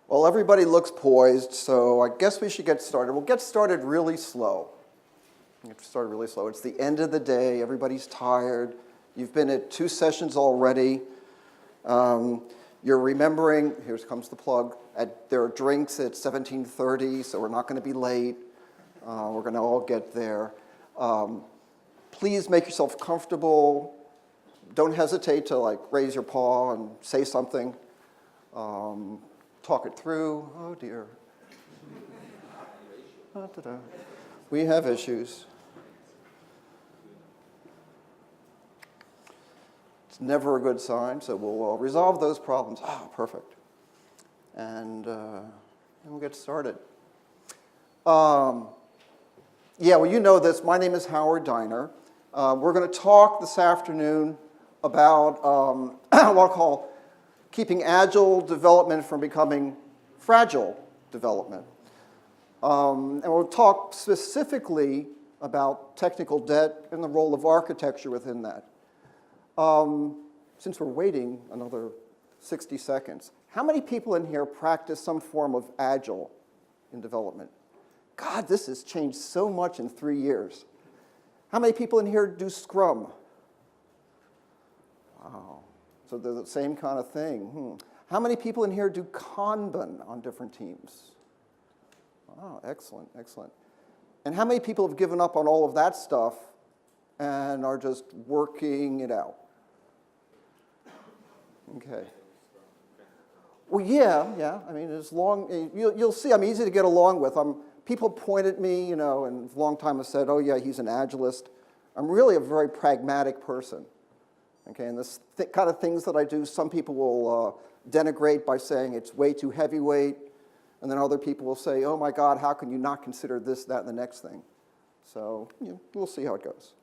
Well, everybody looks poised, so I guess we should get started. We'll get started really slow. It's the end of the day. Everybody's tired. You've been at 2 sessions already. You're remembering, here comes the plug, there are drinks at 17:30, so we're not going to be late. We're going to all get there. Please make yourself comfortable. Don't hesitate to raise your paw and say something. Talk it through. Oh dear. We have issues. It's never a good sign, so we'll resolve those problems. Oh, perfect. And we'll get started. Well, you know this. My name is Howard Deiner. We're going to talk this afternoon about what I'll call keeping agile development from becoming fragile development. And we'll talk specifically about technical debt and the role of architecture within that. Since we're waiting another 60 seconds, how many people in here practice some form of agile in development? God, this has changed so much in 3 years. How many people in here do Scrum? Wow. So they're the same kind of thing. How many people in here do Kanban on different teams? Oh, excellent, excellent. And how many people have given up on all of that stuff and are just working it out? Okay. Well, yeah. I mean, as long you'll see, I'm easy to get along with. People point at me, and a long time have said, "Oh yeah, he's an agilist." I'm really a very pragmatic person. Okay, and this kind of things that I do, some people will denigrate by saying it's way too heavyweight, and then other people will say, "Oh my God, how can you not consider this, that, and the next thing?" So we'll see how it goes.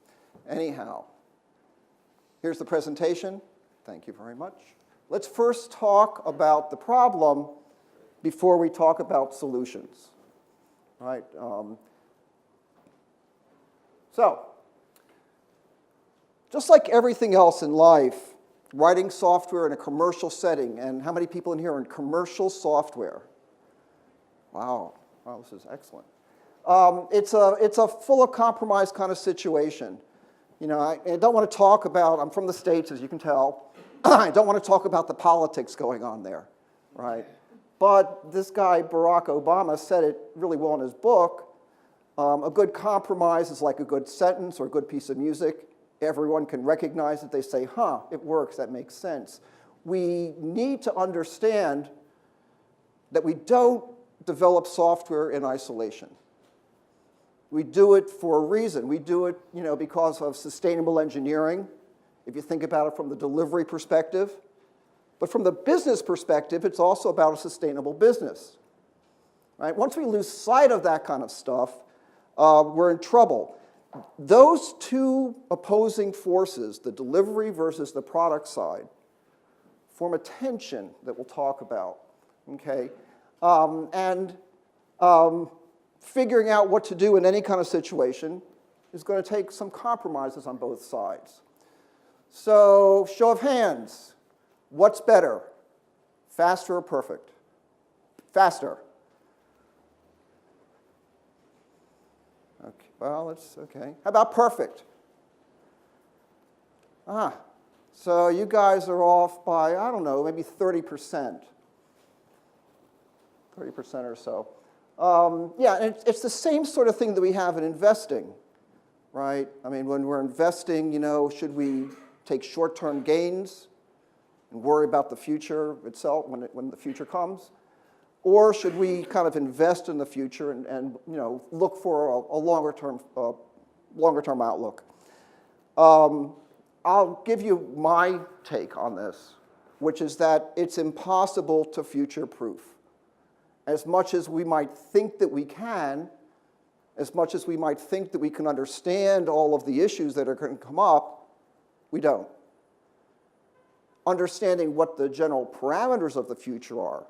Anyhow, here's the presentation. Thank you very much. Let's first talk about the problem before we talk about solutions. All right. So, just like everything else in life, writing software in a commercial setting, and how many people in here are in commercial software? Wow, this is excellent. It's a full of compromise kind of situation. I don't want to talk about, I'm from the States, as you can tell. I don't want to talk about the politics going on there, right? But this guy, Barack Obama, said it really well in his book. A good compromise is like a good sentence or a good piece of music. Everyone can recognize it. They say, it works, that makes sense. We need to understand that we don't develop software in isolation. We do it for a reason. We do it, because of sustainable engineering, if you think about it from the delivery perspective. But from the business perspective, it's also about a sustainable business. Right? Once we lose sight of that kind of stuff, we're in trouble. Those two opposing forces, the delivery versus the product side, form a tension that we'll talk about. Okay? Figuring out what to do in any kind of situation is going to take some compromises on both sides. So, show of hands. What's better? Faster or perfect? Faster. Okay, well, it's okay. How about perfect? So you guys are off by, I don't know, maybe 30%. 30% or so. And it's the same sort of thing that we have in investing, right? I mean, when we're investing, should we take short-term gains and worry about the future itself when the future comes? Or should we kind of invest in the future and look for a longer-term outlook? I'll give you my take on this, which is that it's impossible to future-proof. As much as we might think that we can, as much as we might think that we can understand all of the issues that are going to come up, we don't. Understanding what the general parameters of the future are,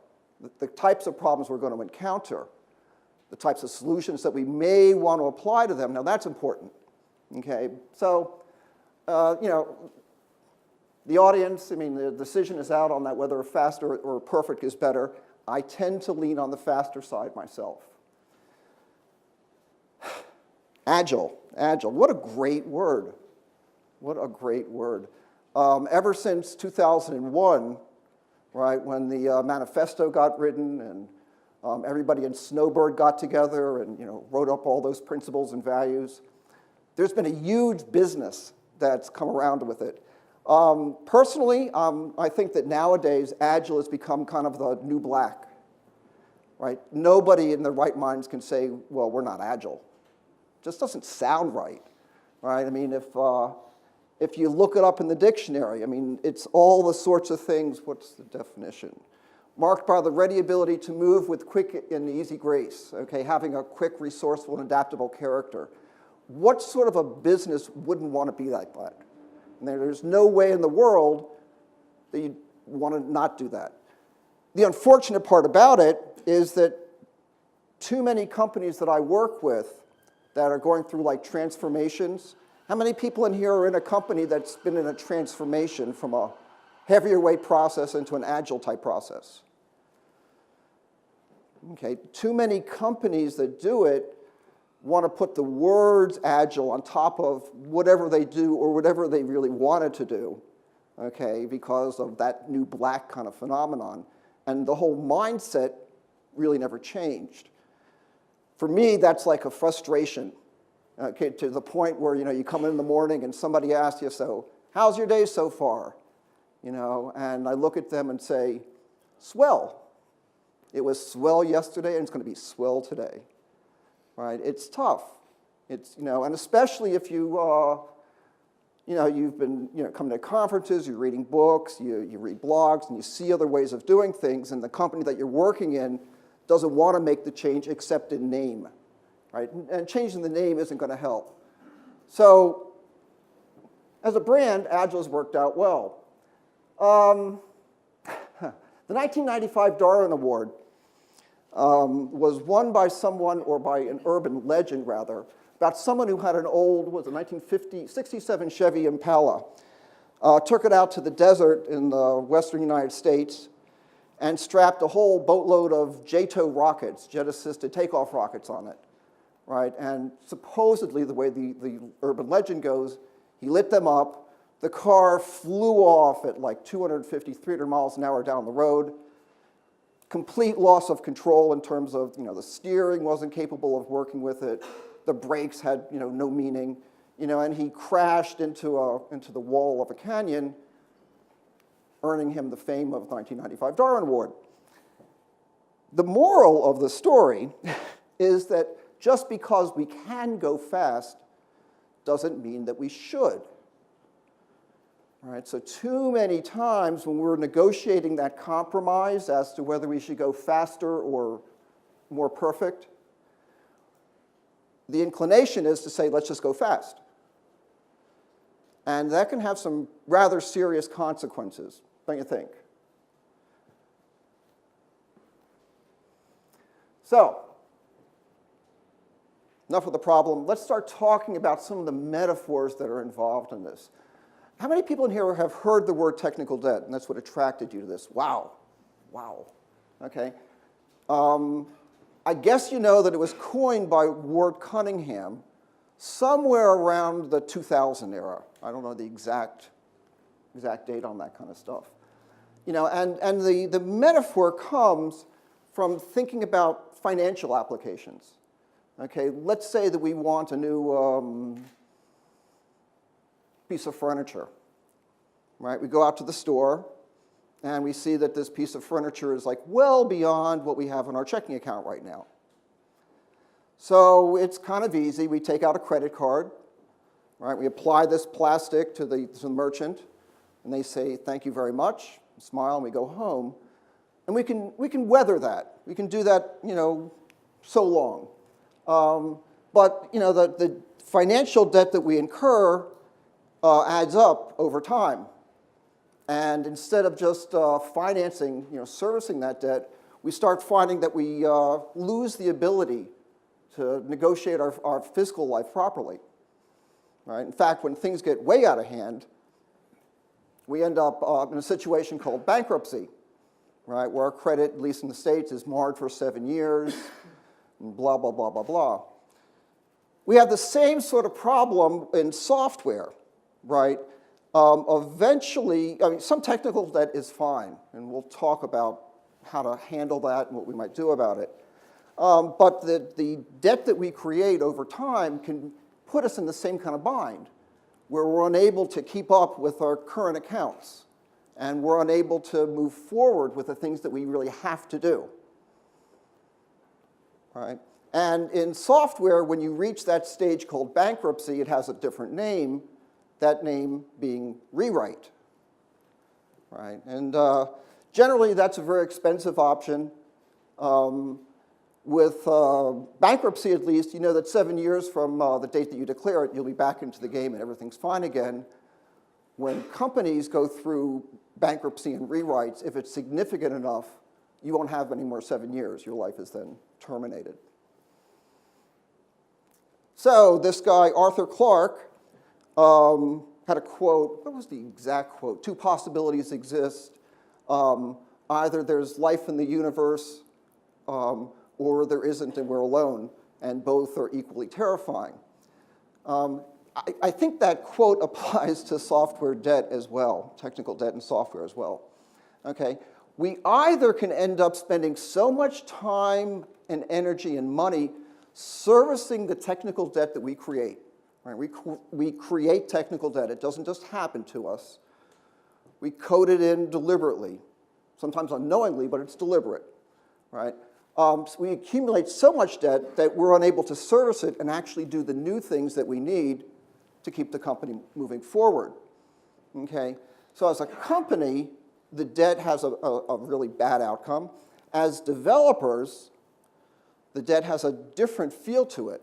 the types of problems we're going to encounter, the types of solutions that we may want to apply to them, now that's important. Okay, so, the audience, the decision is out on that whether faster or perfect is better. I tend to lean on the faster side myself. Agile, what a great word. What a great word. Ever since 2001, right, when the manifesto got written and everybody in Snowbird got together and wrote up all those principles and values, there's been a huge business that's come around with it. Personally, I think that nowadays Agile has become kind of the new black, right? Nobody in their right minds can say, well, we're not Agile. It just doesn't sound right, right? I mean, if you look it up in the dictionary, I mean, it's all the sorts of things. What's the definition? Marked by the ready ability to move with quick and easy grace, okay, having a quick, resourceful, and adaptable character. What sort of a business wouldn't want to be like that? And there's no way in the world that you'd want to not do that. The unfortunate part about it is that too many companies that I work with that are going through like transformations. How many people in here are in a company that's been in a transformation from a heavier weight process into an agile type process? Okay, too many companies that do it want to put the words agile on top of whatever they do or whatever they really wanted to do, okay, because of that new black kind of phenomenon. And the whole mindset really never changed. For me, that's like a frustration, okay, to the point where you come in the morning and somebody asks you, so how's your day so far? And I look at them and say, swell. It was swell yesterday and it's going to be swell today. Right? It's tough. It's, and especially if you've been, coming to conferences, you're reading books, you read blogs, and you see other ways of doing things, and the company that you're working in doesn't want to make the change except in name, right? And changing the name isn't going to help. So, as a brand, Agile's worked out well. The 1995 Darwin Award was won by someone, or by an urban legend rather, about someone who had an old, 1967 Chevy Impala, took it out to the desert in the western United States and strapped a whole boatload of JATO rockets, jet-assisted takeoff rockets, on it, right? And supposedly, the way the urban legend goes, he lit them up, the car flew off at like 250, 300 miles an hour down the road, complete loss of control in terms of, the steering wasn't capable of working with it, the brakes had, no meaning, and he crashed into the wall of a canyon, earning him the fame of the 1995 Darwin Award. The moral of the story is that just because we can go fast doesn't mean that we should. All right, so too many times when we're negotiating that compromise as to whether we should go faster or more perfect, the inclination is to say, let's just go fast. And that can have some rather serious consequences, don't you think? So, enough of the problem. Let's start talking about some of the metaphors that are involved in this. How many people in here have heard the word technical debt, and that's what attracted you to this? Wow. Wow. Okay. I guess you know that it was coined by Ward Cunningham somewhere around the 2000 era. I don't know the exact date on that kind of stuff. And the metaphor comes from thinking about financial applications. Okay, let's say that we want a new piece of furniture, right? We go out to the store and we see that this piece of furniture is like well beyond what we have in our checking account right now. So it's kind of easy. We take out a credit card, right? We apply this plastic to the merchant, and they say, thank you very much, smile, and we go home. And we can weather that. We can do that, so long. But, the financial debt that we incur adds up over time. And instead of just financing, servicing that debt, we start finding that we lose the ability to negotiate our fiscal life properly. Right? In fact, when things get way out of hand, we end up in a situation called bankruptcy. right, where our credit, at least in the States, is marred for 7 years, and blah, blah, blah, blah, blah. We have the same sort of problem in software, right? Eventually, I mean, some technical debt is fine, and we'll talk about how to handle that and what we might do about it. But the debt that we create over time can put us in the same kind of bind, where we're unable to keep up with our current accounts, and we're unable to move forward with the things that we really have to do, right? And in software, when you reach that stage called bankruptcy, it has a different name, that name being rewrite, right? And generally, that's a very expensive option. With bankruptcy, at least, you know that 7 years from the date that you declare it, you'll be back into the game and everything's fine again. When companies go through bankruptcy and rewrites, if it's significant enough, you won't have any more 7 years. Your life is then terminated. So this guy, Arthur Clarke, had a quote. What was the exact quote? 2 possibilities exist. Either there's life in the universe, or there isn't and we're alone, and both are equally terrifying. I think that quote applies to software debt as well, technical debt and software as well. Okay, we either can end up spending so much time and energy and money servicing the technical debt that we create. Right? We create technical debt. It doesn't just happen to us. We code it in deliberately, sometimes unknowingly, but it's deliberate. Right? So we accumulate so much debt that we're unable to service it and actually do the new things that we need to keep the company moving forward. Okay? So as a company, the debt has a really bad outcome. As developers, the debt has a different feel to it.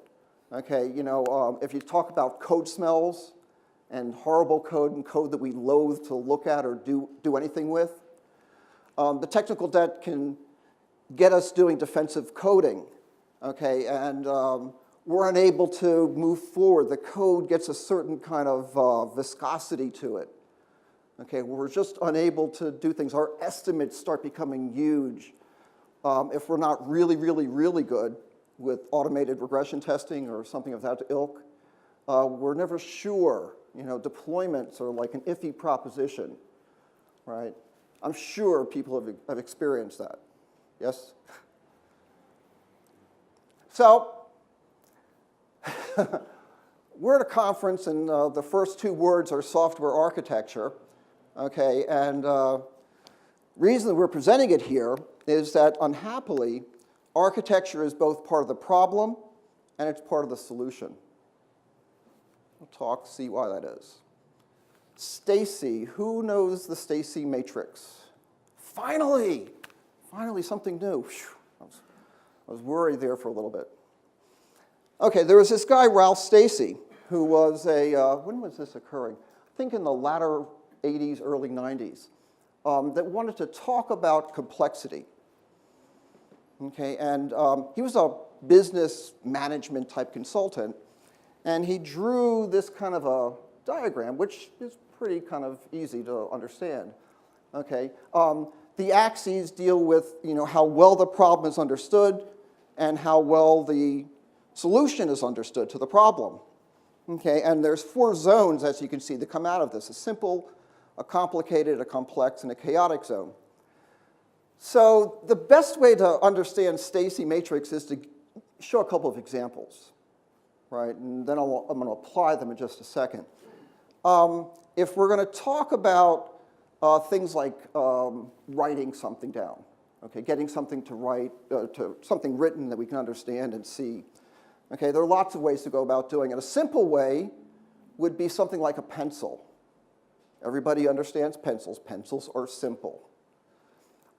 Okay, you know, if you talk about code smells and horrible code and code that we loathe to look at or do anything with, the technical debt can get us doing defensive coding, okay, and we're unable to move forward. The code gets a certain kind of viscosity to it, okay, we're just unable to do things. Our estimates start becoming huge. If we're not really, really, really good with automated regression testing or something of that ilk, we're never sure. You know, deployments are like an iffy proposition, right? I'm sure people have experienced that. Yes? So, we're at a conference, and the first 2 words are software architecture, okay? And reason that we're presenting it here is that, unhappily, architecture is both part of the problem and it's part of the solution. We'll see why that is. Stacy, who knows the Stacy Matrix? Finally something new. I was worried there for a little bit. Okay, there was this guy, Ralph Stacy, who was when was this occurring? I think in the latter 80s, early 90s, that wanted to talk about complexity. Okay, and he was a business management type consultant, and he drew this kind of a diagram, which is pretty kind of easy to understand. Okay, the axes deal with, you know, how well the problem is understood and how well the solution is understood to the problem. Okay, and there's 4 zones, as you can see, that come out of this: a simple, a complicated, a complex, and a chaotic zone. So the best way to understand Stacy Matrix is to show a couple of examples, right? And then I'm going to apply them in just a second. If we're going to talk about things like writing something down, okay, getting something to write, to something written that we can understand and see. Okay, there are lots of ways to go about doing it. A simple way would be something like a pencil. Everybody understands pencils. Pencils are simple.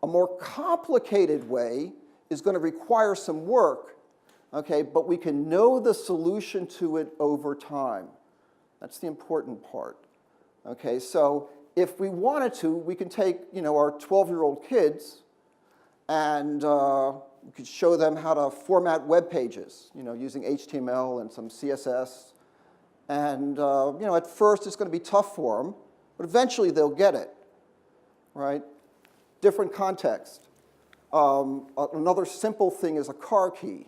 A more complicated way is going to require some work, okay, but we can know the solution to it over time. That's the important part. Okay, so if we wanted to, we can take, you know, our 12-year-old kids and we could show them how to format web pages, you know, using HTML and some CSS. And, you know, at first it's going to be tough for them, but eventually they'll get it, right? different context. Another simple thing is a car key,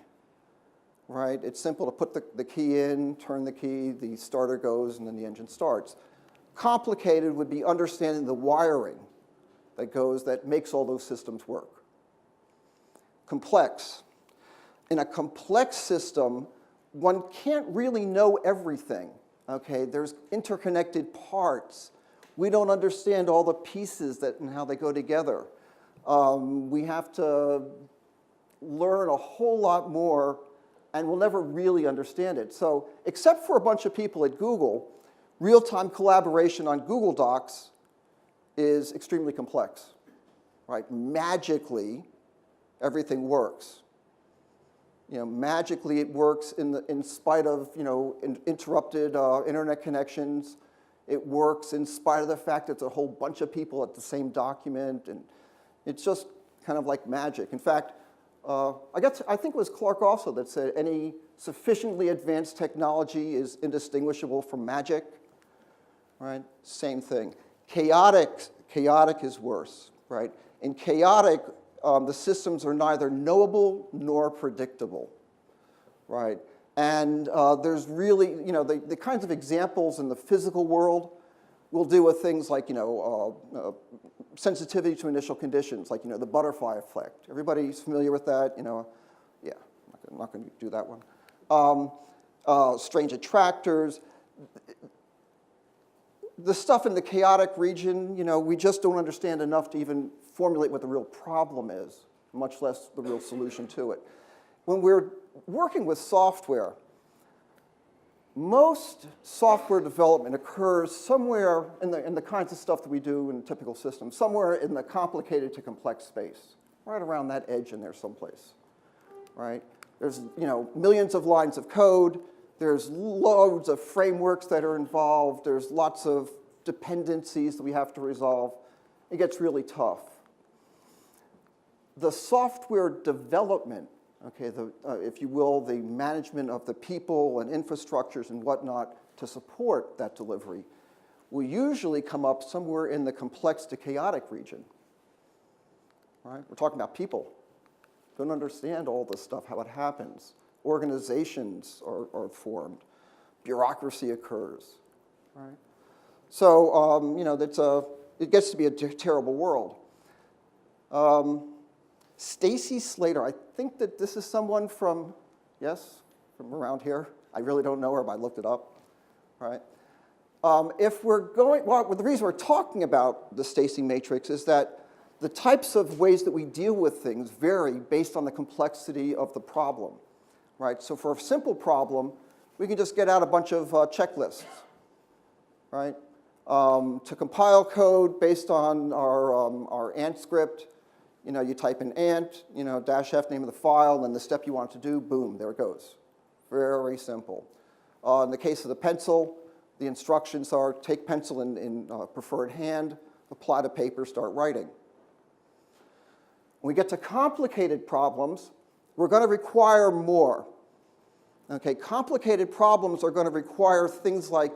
right? It's simple to put the key in, turn the key, the starter goes, and then the engine starts. Complicated would be understanding the wiring that makes all those systems work. Complex. In a complex system, one can't really know everything, okay? There's interconnected parts. We don't understand all the pieces and how they go together. We have to learn a whole lot more, and we'll never really understand it. So, except for a bunch of people at Google, real-time collaboration on Google Docs is extremely complex, right? Magically, everything works. Magically it works in spite of, interrupted internet connections. It works in spite of the fact that it's a whole bunch of people at the same document, and it's just kind of like magic. In fact, I think it was Clark also that said any sufficiently advanced technology is indistinguishable from magic, right? Same thing. Chaotic is worse, right? In chaotic, the systems are neither knowable nor predictable, right? And there's really, the kinds of examples in the physical world we'll deal with things like, sensitivity to initial conditions, like, the butterfly effect. Everybody's familiar with that, Yeah, I'm not going to do that one. Strange attractors. The stuff in the chaotic region, we just don't understand enough to even formulate what the real problem is, much less the real solution to it. When we're working with software, most software development occurs somewhere in the kinds of stuff that we do in a typical system, somewhere in the complicated to complex space, right around that edge in there someplace, right? There's, millions of lines of code. There's loads of frameworks that are involved. There's lots of dependencies that we have to resolve. It gets really tough. The software development, okay, if you will, the management of the people and infrastructures and whatnot to support that delivery will usually come up somewhere in the complex to chaotic region, right? We're talking about people. Don't understand all this stuff, how it happens. Organizations are formed. Bureaucracy occurs, right? So, it gets to be a terrible world. Stacy Slater, I think that this is someone from around here. I really don't know her, but I looked it up, right? If we're going, well, the reason we're talking about the Stacy Matrix is that the types of ways that we deal with things vary based on the complexity of the problem, right? So for a simple problem, we can just get out a bunch of checklists, right? To compile code based on our ant script, you type in ant, -f, name of the file, and the step you want to do, boom, there it goes. Very simple. In the case of the pencil, the instructions are take pencil in preferred hand, apply to paper, start writing. When we get to complicated problems, we're going to require more. Okay, complicated problems are going to require things like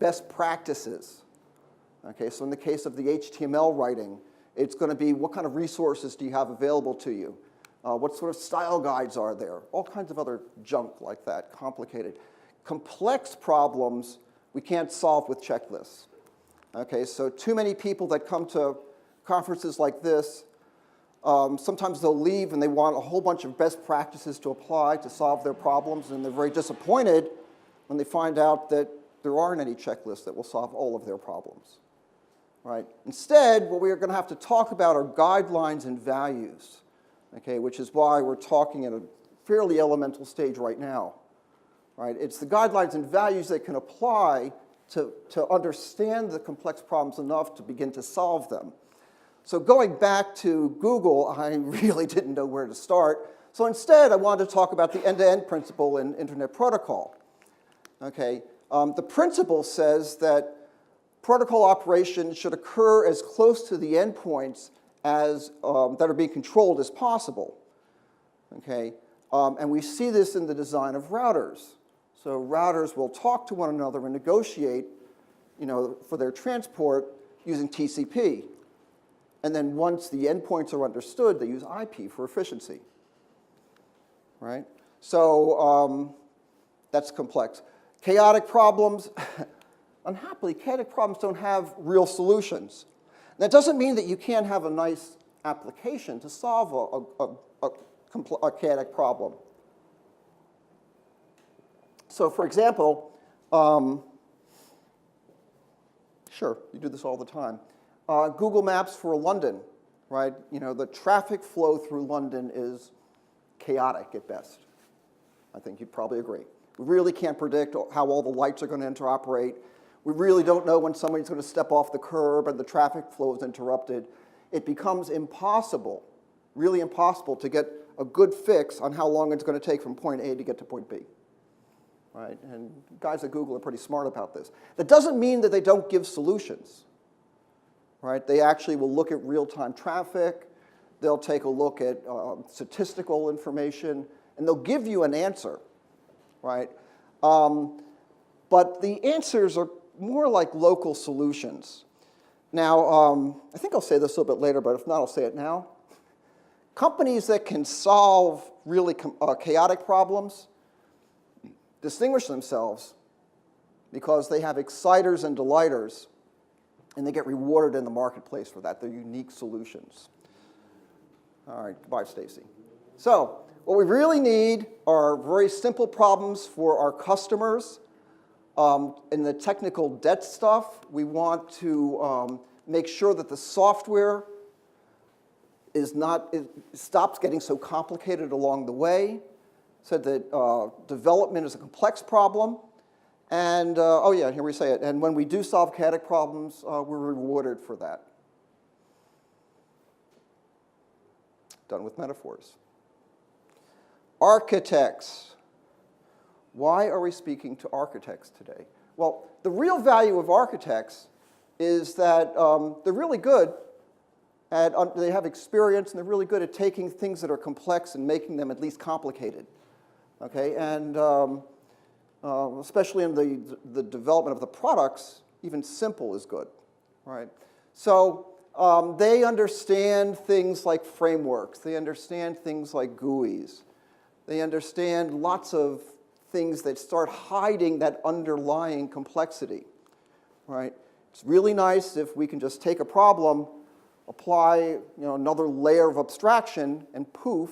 best practices. Okay, so in the case of the HTML writing, it's going to be what kind of resources do you have available to you? What sort of style guides are there? All kinds of other junk like that, complicated. Complex problems we can't solve with checklists. Okay, so too many people that come to conferences like this, sometimes they'll leave and they want a whole bunch of best practices to apply to solve their problems, and they're very disappointed when they find out that there aren't any checklists that will solve all of their problems. Right? Instead, what we're going to have to talk about are guidelines and values, okay, which is why we're talking at a fairly elemental stage right now. Right? It's the guidelines and values that can apply to understand the complex problems enough to begin to solve them. So going back to Google, I really didn't know where to start. So instead, I wanted to talk about the end-to-end principle in Internet Protocol. Okay? The principle says that protocol operations should occur as close to the endpoints as, that are being controlled as possible. Okay? And we see this in the design of routers. So routers will talk to one another and negotiate, for their transport using TCP. And then once the endpoints are understood, they use IP for efficiency, right? So that's complex. Chaotic problems, unhappily, chaotic problems don't have real solutions. That doesn't mean that you can't have a nice application to solve a chaotic problem. So for example, sure, you do this all the time. Google Maps for London, right? You know, the traffic flow through London is chaotic at best. I think you'd probably agree. We really can't predict how all the lights are going to interoperate. We really don't know when somebody's going to step off the curb and the traffic flow is interrupted. It becomes impossible, really impossible, to get a good fix on how long it's going to take from point A to get to point B. Right? And guys at Google are pretty smart about this. That doesn't mean that they don't give solutions. Right? They actually will look at real-time traffic. They'll take a look at statistical information, and they'll give you an answer. Right? But the answers are more like local solutions. Now, I think I'll say this a little bit later, but if not, I'll say it now. Companies that can solve really chaotic problems distinguish themselves because they have exciters and delighters, and they get rewarded in the marketplace for that. They're unique solutions. All right, goodbye, Stacy. So what we really need are very simple problems for our customers. In the technical debt stuff, we want to make sure that the software stops getting so complicated along the way, so that development is a complex problem. And, oh yeah, here we say it. And when we do solve chaotic problems, we're rewarded for that. Done with metaphors. Architects. Why are we speaking to architects today? Well, the real value of architects is that they're really good at, they have experience, and they're really good at taking things that are complex and making them at least complicated. Okay, and especially in the development of the products, even simple is good, right? So they understand things like frameworks. They understand things like GUIs. They understand lots of things that start hiding that underlying complexity, right? It's really nice if we can just take a problem, apply another layer of abstraction, and poof,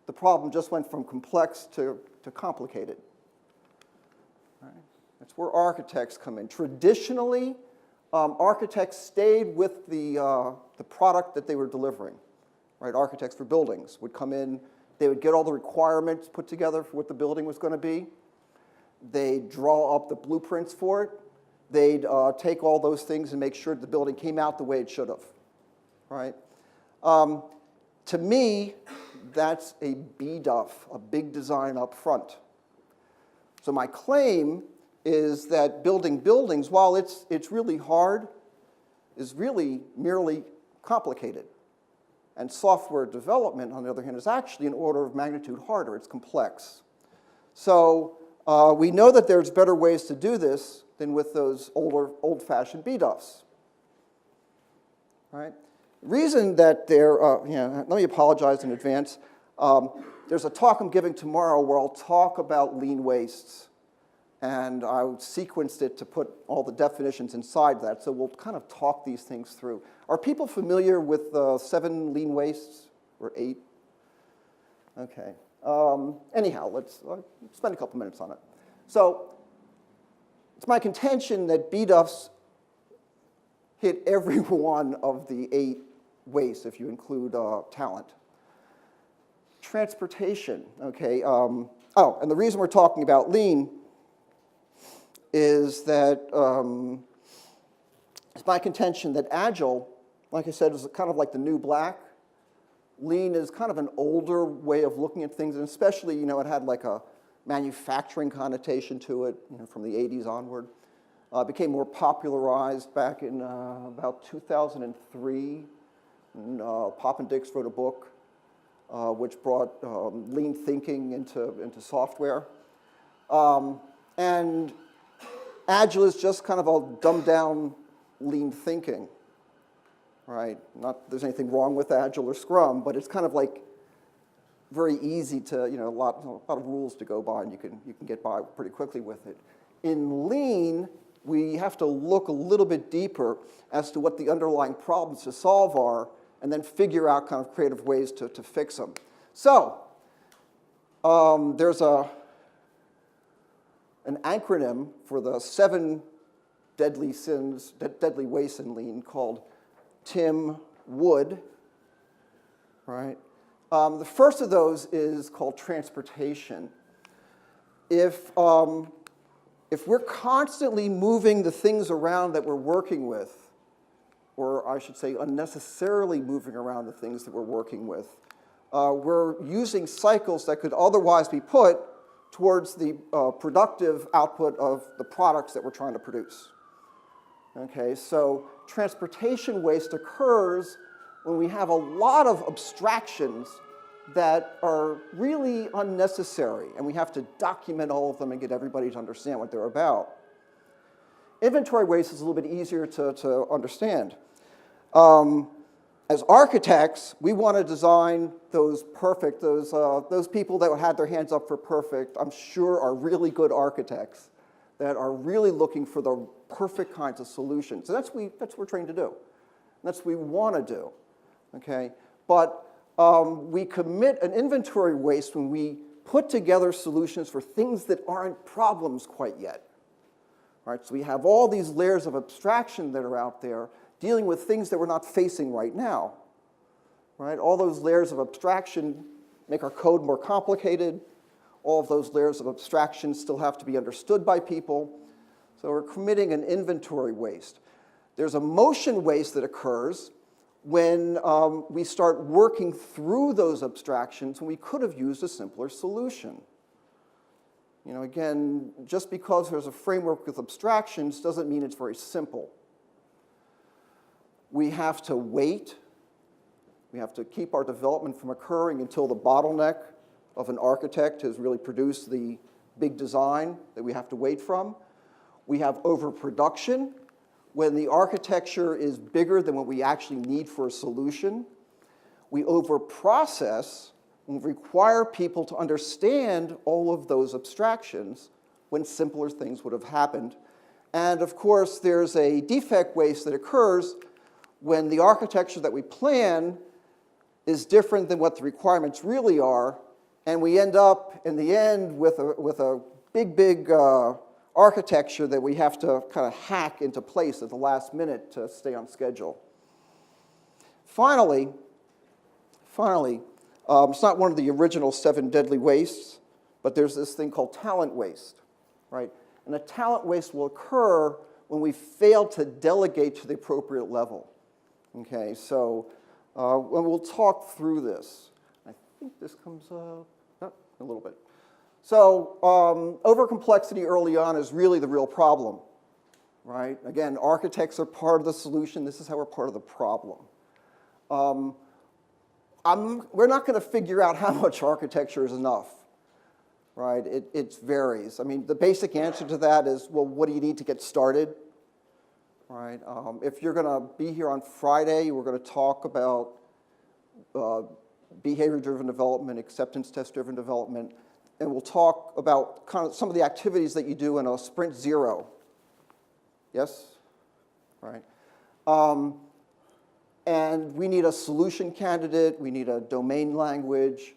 the problem just went from complex to complicated. Right? That's where architects come in. Traditionally, architects stayed with the product that they were delivering. Right? Architects for buildings would come in. They would get all the requirements put together for what the building was going to be. They'd draw up the blueprints for it. They'd take all those things and make sure the building came out the way it should have. Right? To me, that's a BDUF, a big design up front. So my claim is that building buildings, while it's really hard, is really merely complicated. And software development, on the other hand, is actually an order of magnitude harder. It's complex. So we know that there's better ways to do this than with those old-fashioned BDUFs. Right? The reason that they're, let me apologize in advance. There's a talk I'm giving tomorrow where I'll talk about lean wastes. And I sequenced it to put all the definitions inside that, so we'll kind of talk these things through. Are people familiar with 7 lean wastes, or 8? Okay. Anyhow, let's spend a couple minutes on it. So it's my contention that BDUFs hit every one of the 8 wastes, if you include talent. Transportation, okay. Oh, and the reason we're talking about lean is that it's my contention that Agile, like I said, is kind of like the new black. Lean is kind of an older way of looking at things, and especially, it had like a manufacturing connotation to it, from the 80s onward. It became more popularized back in about 2003. And, Pop and Dix wrote a book which brought lean thinking into software. And Agile is just kind of a dumbed down lean thinking, right? Not that there's anything wrong with Agile or Scrum, but it's kind of like very easy to, a lot of rules to go by, and you can get by pretty quickly with it. In Lean, we have to look a little bit deeper as to what the underlying problems to solve are, and then figure out kind of creative ways to fix them. So, there's an acronym for the 7 deadly sins, deadly wastes in Lean called Tim Wood, right? The first of those is called transportation. If we're constantly moving the things around that we're working with, or I should say unnecessarily moving around the things that we're working with, we're using cycles that could otherwise be put towards the productive output of the products that we're trying to produce. Okay, so transportation waste occurs when we have a lot of abstractions that are really unnecessary, and we have to document all of them and get everybody to understand what they're about. Inventory waste is a little bit easier to understand. As architects, we want to design those perfect, those people that had their hands up for perfect, I'm sure are really good architects that are really looking for the perfect kinds of solutions. So that's what we're trained to do. That's what we want to do, okay? But we commit an inventory waste when we put together solutions for things that aren't problems quite yet. Right? So we have all these layers of abstraction that are out there dealing with things that we're not facing right now. Right? All those layers of abstraction make our code more complicated. All of those layers of abstraction still have to be understood by people. So we're committing an inventory waste. There's a motion waste that occurs when we start working through those abstractions when we could have used a simpler solution. Again, just because there's a framework with abstractions doesn't mean it's very simple. We have to wait. We have to keep our development from occurring until the bottleneck of an architect has really produced the big design that we have to wait from. We have overproduction when the architecture is bigger than what we actually need for a solution. We overprocess and require people to understand all of those abstractions when simpler things would have happened. And of course, there's a defect waste that occurs when the architecture that we plan is different than what the requirements really are, and we end up, in the end, with a big architecture that we have to kind of hack into place at the last minute to stay on schedule. Finally, it's not one of the original 7 deadly wastes, but there's this thing called talent waste, right? And a talent waste will occur when we fail to delegate to the appropriate level. Okay, so we'll talk through this. I think this comes up a little bit. So overcomplexity early on is really the real problem, right? Again, architects are part of the solution. This is how we're part of the problem. We're not going to figure out how much architecture is enough, right? It varies. I mean, the basic answer to that is, well, what do you need to get started, right? If you're going to be here on Friday, we're going to talk about behavior-driven development, acceptance test-driven development, and we'll talk about kind of some of the activities that you do in a sprint 0. Yes? Right. And we need a solution candidate, we need a domain language,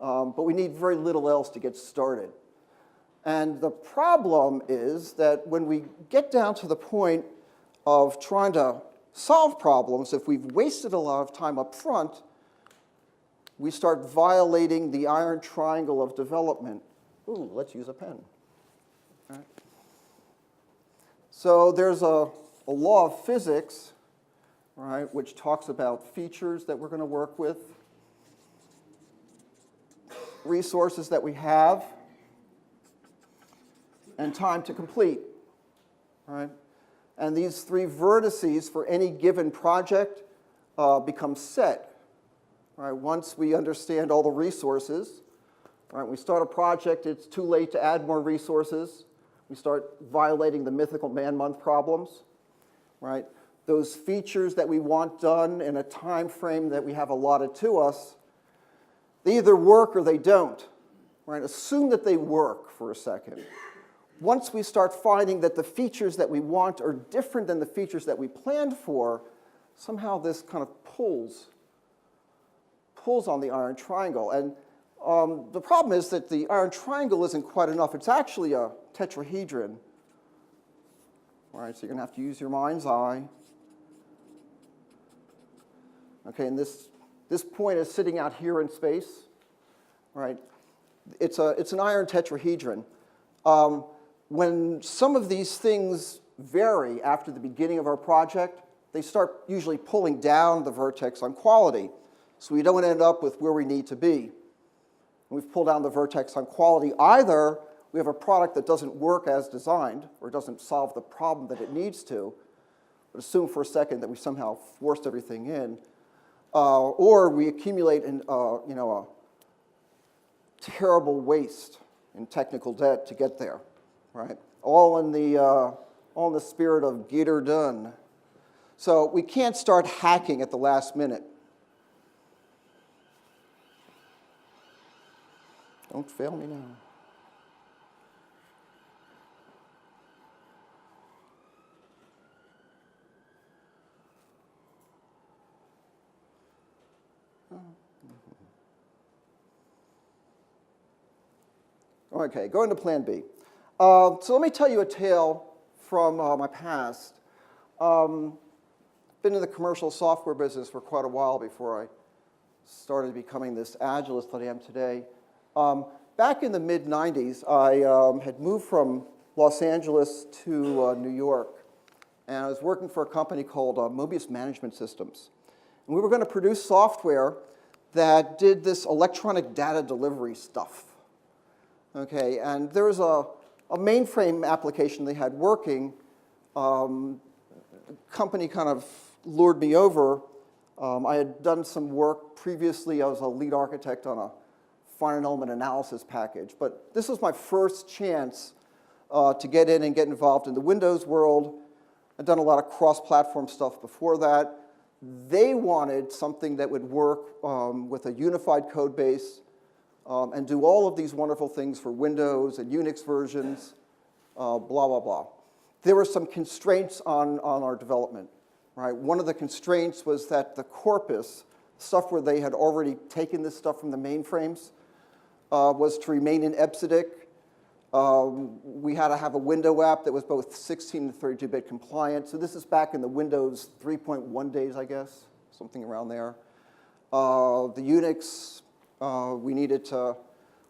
but we need very little else to get started. And the problem is that when we get down to the point of trying to solve problems, if we've wasted a lot of time up front, we start violating the iron triangle of development. Ooh, let's use a pen. All right. So there's a law of physics, right, which talks about features that we're going to work with, resources that we have, and time to complete. Right? And these 3 vertices for any given project become set. Right, once we understand all the resources, right, we start a project, it's too late to add more resources. We start violating the mythical man-month problems. Right? those features that we want done in a time frame that we have allotted to us, they either work or they don't. Right? Assume that they work for a second. Once we start finding that the features that we want are different than the features that we planned for, somehow this kind of pulls on the iron triangle. And the problem is that the iron triangle isn't quite enough. It's actually a tetrahedron. All right, so you're going to have to use your mind's eye. Okay, and this point is sitting out here in space. Right? It's an iron tetrahedron. When some of these things vary after the beginning of our project, they start usually pulling down the vertex on quality. So we don't end up with where we need to be. We've pulled down the vertex on quality. Either we have a product that doesn't work as designed or doesn't solve the problem that it needs to, but assume for a second that we somehow forced everything in, or we accumulate a terrible waste in technical debt to get there, right? All in the spirit of get her done. So we can't start hacking at the last minute. Don't fail me now. Okay, going to Plan B. So let me tell you a tale from my past. Been in the commercial software business for quite a while before I started becoming this Agilist that I am today. Back in the mid-90s, I had moved from Los Angeles to New York, and I was working for a company called Mobius Management Systems. And we were going to produce software that did this electronic data delivery stuff. Okay, and there was a mainframe application they had working. The company kind of lured me over. I had done some work previously. I was a lead architect on a finite element analysis package. But this was my first chance to get in and get involved in the Windows world. I'd done a lot of cross-platform stuff before that. They wanted something that would work with a unified code base and do all of these wonderful things for Windows and Unix versions, blah, blah, blah. There were some constraints on our development. Right? One of the constraints was that the corpus, stuff where they had already taken this stuff from the mainframes, was to remain in EBCDIC. We had to have a window app that was both 16 and 32-bit compliant. So this is back in the Windows 3.1 days, I guess, something around there. The Unix, we needed to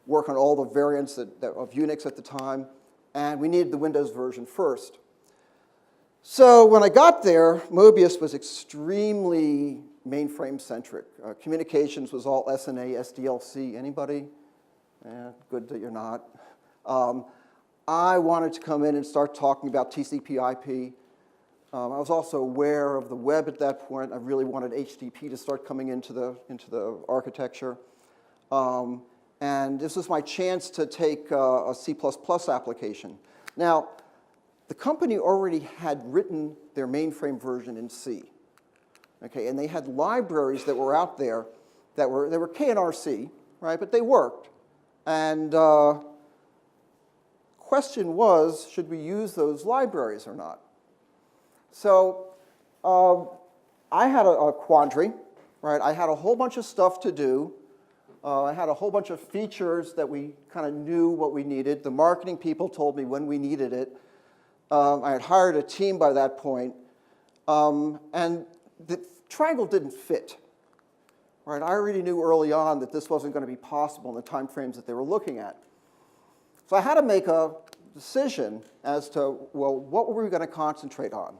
work on all the variants of Unix at the time, and we needed the Windows version first. So when I got there, Mobius was extremely mainframe-centric. Communications was all SNA, SDLC. Anybody? Good that you're not. I wanted to come in and start talking about TCP/IP. I was also aware of the web at that point. I really wanted HTTP to start coming into the architecture. And this was my chance to take a C++ application. Now, the company already had written their mainframe version in C. Okay, and they had libraries that were out there that were KNRC, right? But they worked. And question was, should we use those libraries or not? So I had a quandary, right? I had a whole bunch of stuff to do. I had a whole bunch of features that we kind of knew what we needed. The marketing people told me when we needed it. I had hired a team by that point. And the triangle didn't fit. Right? I already knew early on that this wasn't going to be possible in the time frames that they were looking at. So I had to make a decision as to, well, what were we going to concentrate on?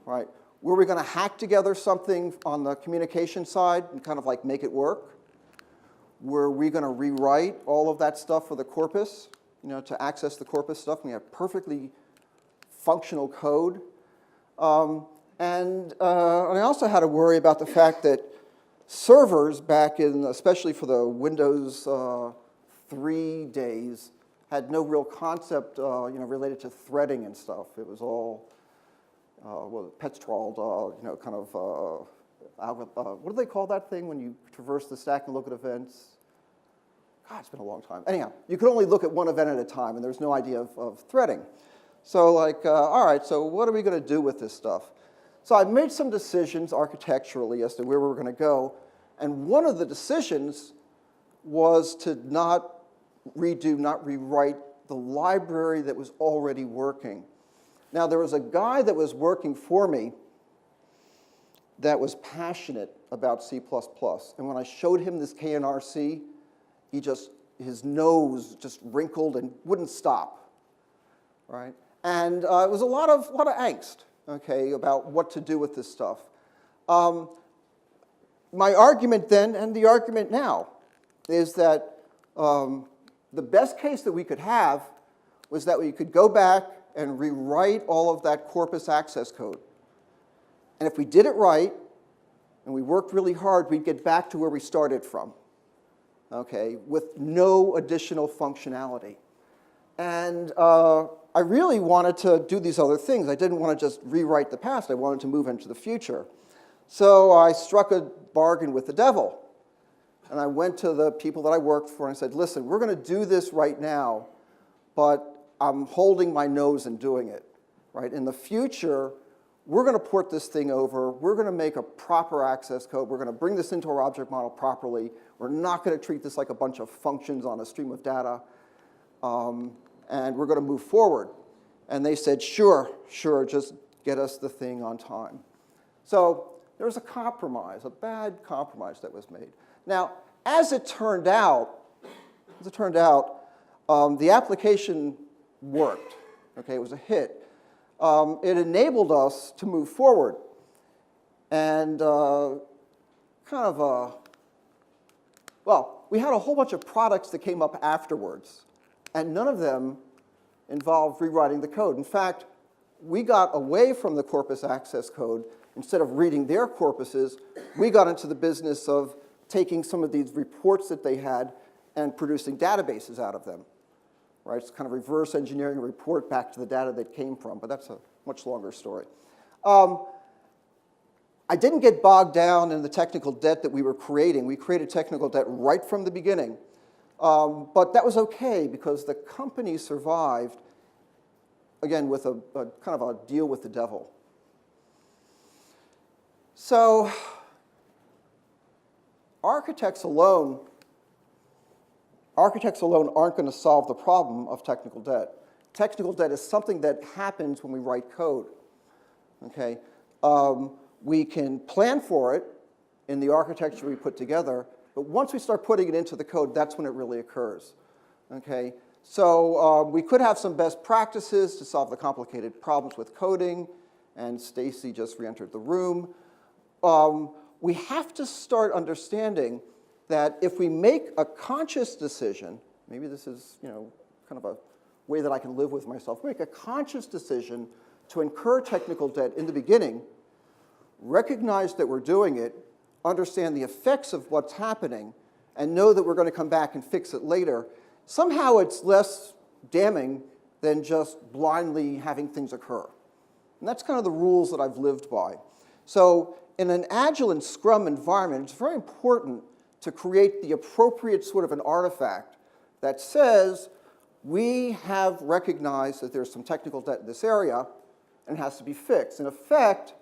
Right? Were we going to hack together something on the communication side and kind of like make it work? Were we going to rewrite all of that stuff for the corpus, to access the corpus stuff? We have perfectly functional code. And I also had to worry about the fact that servers back in, especially for the Windows 3 days, had no real concept related to threading and stuff. It was all Petrol, kind of, what do they call that thing when you traverse the stack and look at events? God, it's been a long time. Anyhow, you could only look at one event at a time, and there's no idea of threading. So all right, so what are we going to do with this stuff? So I made some decisions architecturally as to where we were going to go, and one of the decisions was to not redo, not rewrite the library that was already working. Now, there was a guy that was working for me that was passionate about C++, and when I showed him this KNRC, his nose just wrinkled and wouldn't stop, right? And it was a lot of angst, okay, about what to do with this stuff. My argument then, and the argument now, is that the best case that we could have was that we could go back and rewrite all of that corpus access code. And if we did it right, and we worked really hard, we'd get back to where we started from, okay, with no additional functionality. And I really wanted to do these other things. I didn't want to just rewrite the past. I wanted to move into the future. So I struck a bargain with the devil. And I went to the people that I worked for and I said, listen, we're going to do this right now, but I'm holding my nose and doing it, right? In the future, we're going to port this thing over. We're going to make a proper access code. We're going to bring this into our object model properly. We're not going to treat this like a bunch of functions on a stream of data. And we're going to move forward. And they said, sure, just get us the thing on time. So there was a compromise, a bad compromise that was made. Now, as it turned out, the application worked. Okay, it was a hit. It enabled us to move forward. And we had a whole bunch of products that came up afterwards, and none of them involved rewriting the code. In fact, we got away from the corpus access code. Instead of reading their corpuses, we got into the business of taking some of these reports that they had and producing databases out of them. Right? It's kind of reverse engineering a report back to the data that came from, but that's a much longer story. I didn't get bogged down in the technical debt that we were creating. We created technical debt right from the beginning. But that was okay because the company survived, again, with a kind of a deal with the devil. So architects alone aren't going to solve the problem of technical debt. Technical debt is something that happens when we write code. Okay? We can plan for it in the architecture we put together, but once we start putting it into the code, that's when it really occurs. Okay? So we could have some best practices to solve the complicated problems with coding, and Stacy just re-entered the room. We have to start understanding that if we make a conscious decision, maybe this is kind of a way that I can live with myself, make a conscious decision to incur technical debt in the beginning, recognize that we're doing it, understand the effects of what's happening, and know that we're going to come back and fix it later, somehow it's less damning than just blindly having things occur. And that's kind of the rules that I've lived by. So in an Agile and Scrum environment, it's very important to create the appropriate sort of an artifact that says, we have recognized that there's some technical debt in this area and it has to be fixed. In effect,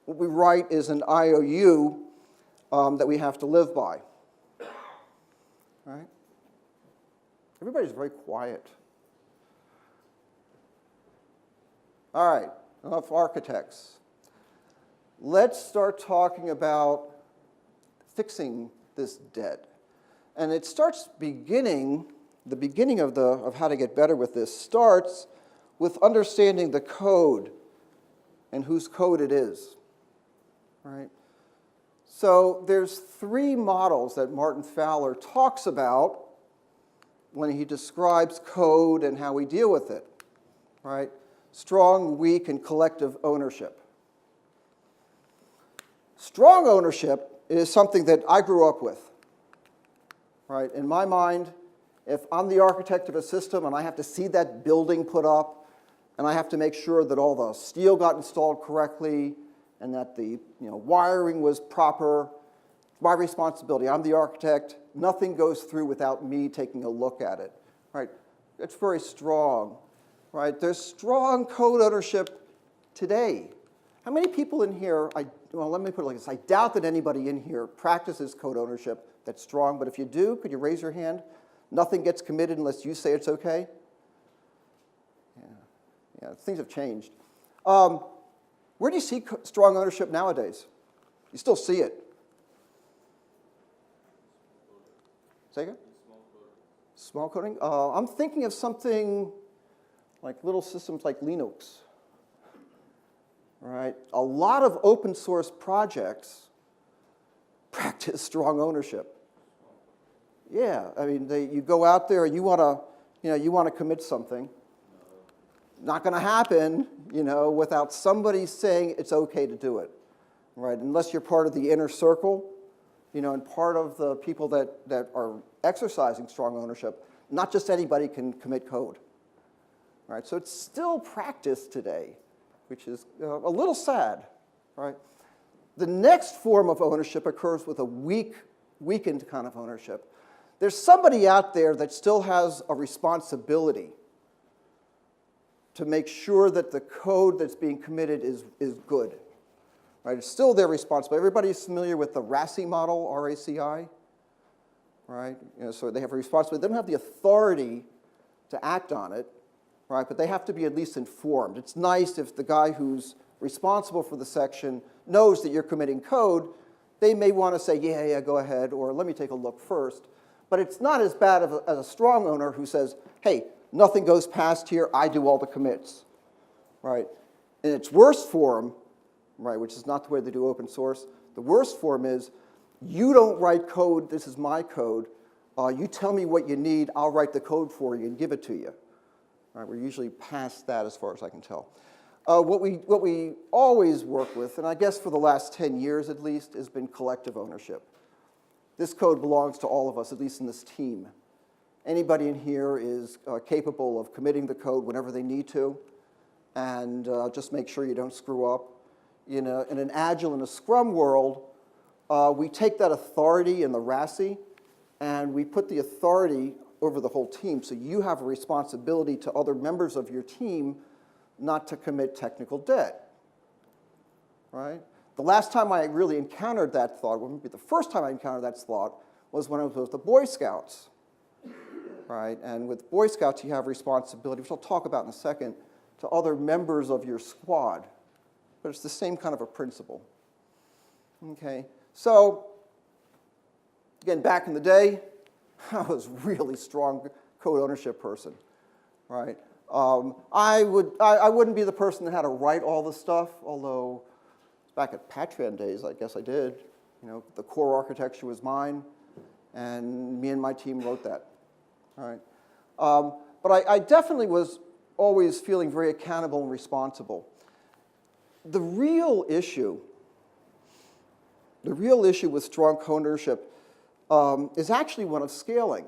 what we write is an IOU that we have to live by. All right? Everybody's very quiet. All right, enough architects. Let's start talking about fixing this debt. And it starts the beginning of how to get better with this starts with understanding the code and whose code it is. Right? So there's 3 models that Martin Fowler talks about when he describes code and how we deal with it. Right? Strong, weak, and collective ownership. Strong ownership is something that I grew up with. Right? In my mind, if I'm the architect of a system and I have to see that building put up and I have to make sure that all the steel got installed correctly and that the wiring was proper. It's my responsibility. I'm the architect. Nothing goes through without me taking a look at it. Right? It's very strong. Right? There's strong code ownership today. How many people in here, well, let me put it like this. I doubt that anybody in here practices code ownership that's strong, but if you do, could you raise your hand? Nothing gets committed unless you say it's okay? Yeah, things have changed. Where do you see strong ownership nowadays? You still see it. Say again? Small coding? I'm thinking of something like little systems like Linux. Right? A lot of open source projects practice strong ownership. Yeah, I mean, you go out there, you want to commit something. Not going to happen, without somebody saying it's okay to do it, right? Unless you're part of the inner circle, and part of the people that are exercising strong ownership. Not just anybody can commit code, right? So it's still practiced today, which is a little sad, right? The next form of ownership occurs with a weakened kind of ownership. There's somebody out there that still has a responsibility to make sure that the code that's being committed is good. Right? It's still their responsibility. Everybody's familiar with the RACI model, R-A-C-I, right? So they have a responsibility. They don't have the authority to act on it, right? But they have to be at least informed. It's nice if the guy who's responsible for the section knows that you're committing code. They may want to say, yeah, go ahead, or let me take a look first. But it's not as bad as a strong owner who says, hey, nothing goes past here, I do all the commits, right? In its worst form, right, which is not the way they do open source, the worst form is, you don't write code, this is my code, you tell me what you need, I'll write the code for you and give it to you. Right, we're usually past that as far as I can tell. What we always work with, and I guess for the last 10 years at least, has been collective ownership. This code belongs to all of us, at least in this team. Anybody in here is capable of committing the code whenever they need to, and just make sure you don't screw up. In an Agile and a Scrum world, we take that authority in the RACI, and we put the authority over the whole team. So you have a responsibility to other members of your team not to commit technical debt, right? The last time I really encountered that thought, well, maybe the first time I encountered that thought, was when I was with the Boy Scouts. Right? And with Boy Scouts, you have responsibility, which I'll talk about in a second, to other members of your squad. But it's the same kind of a principle. Okay? So, again, back in the day, I was a really strong code ownership person. Right? I wouldn't be the person that had to write all the stuff, although back at Patreon days, I guess I did. The core architecture was mine, and me and my team wrote that. All right. But I definitely was always feeling very accountable and responsible. The real issue with strong ownership is actually one of scaling,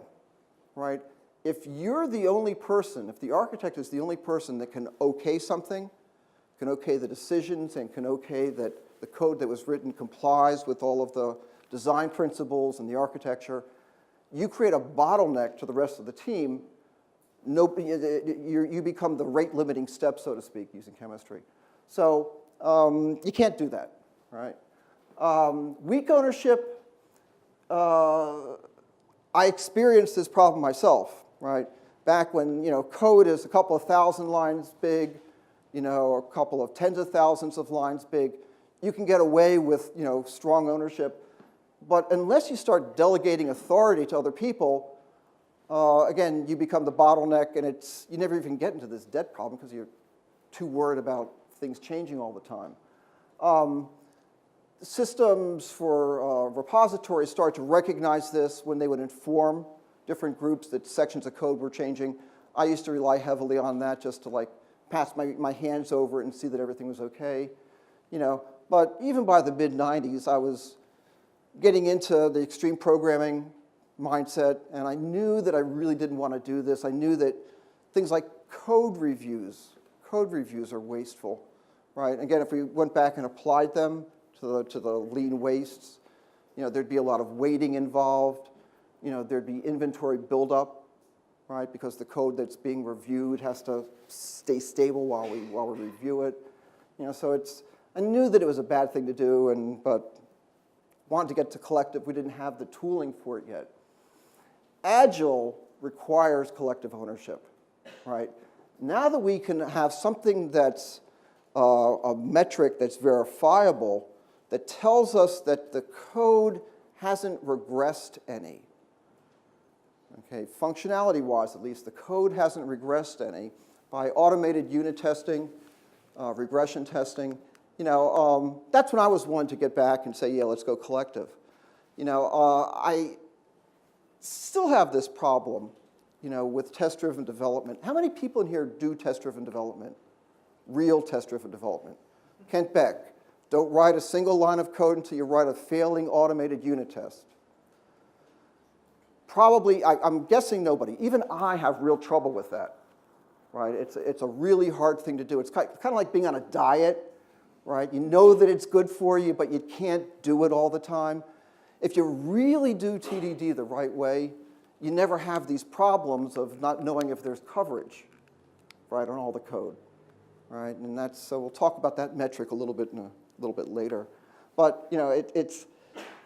right? If you're the only person, if the architect is the only person that can okay something, can okay the decisions, and can okay that the code that was written complies with all of the design principles and the architecture, you create a bottleneck to the rest of the team. You become the rate-limiting step, so to speak, using chemistry. So you can't do that, right? Weak ownership, I experienced this problem myself, right? Back when code is a couple of thousand lines big, or a couple of tens of thousands of lines big, you can get away with strong ownership. But unless you start delegating authority to other people, again, you become the bottleneck, and you never even get into this debt problem because you're too worried about things changing all the time. Systems for repositories start to recognize this when they would inform different groups that sections of code were changing. I used to rely heavily on that just to pass my hands over it and see that everything was okay. But even by the mid-90s, I was getting into the extreme programming mindset, and I knew that I really didn't want to do this. I knew that things like code reviews, code reviews are wasteful, right? Again, if we went back and applied them to the lean wastes, there'd be a lot of waiting involved. There'd be inventory buildup, right? Because the code that's being reviewed has to stay stable while we review it. So I knew that it was a bad thing to do, but wanted to get to collective. We didn't have the tooling for it yet. Agile requires collective ownership, right? Now that we can have something that's a metric that's verifiable, that tells us that the code hasn't regressed any. Okay, functionality-wise, at least, the code hasn't regressed any by automated unit testing, regression testing. That's when I was one to get back and say, yeah, let's go collective. I still have this problem, with test-driven development. How many people in here do test-driven development? Real test-driven development. Kent Beck, don't write a single line of code until you write a failing automated unit test. Probably, I'm guessing nobody. Even I have real trouble with that, right? It's a really hard thing to do. It's kind of like being on a diet, right? You know that it's good for you, but you can't do it all the time. If you really do TDD the right way, you never have these problems of not knowing if there's coverage, right, on all the code, right? And so we'll talk about that metric a little bit later. But if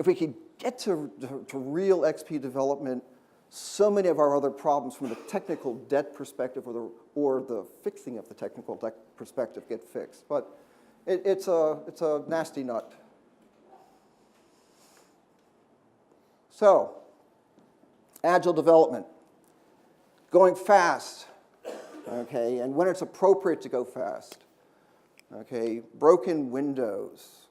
we could get to real XP development, so many of our other problems from the technical debt perspective or the fixing of the technical debt perspective get fixed. But it's a nasty nut. So, Agile development, going fast, okay, and when it's appropriate to go fast, okay, broken windows.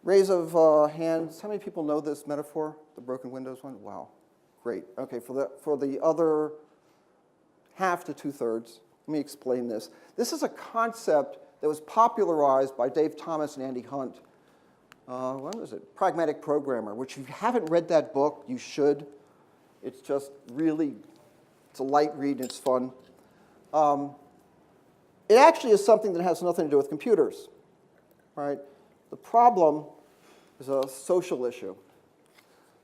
Raise of hands, how many people know this metaphor, the broken windows one? Wow, great. Okay, for the other half to two-thirds, let me explain this. This is a concept that was popularized by Dave Thomas and Andy Hunt. What was it? Pragmatic Programmer, which if you haven't read that book, you should. It's just really, it's a light read and it's fun. It actually is something that has nothing to do with computers, right? The problem is a social issue.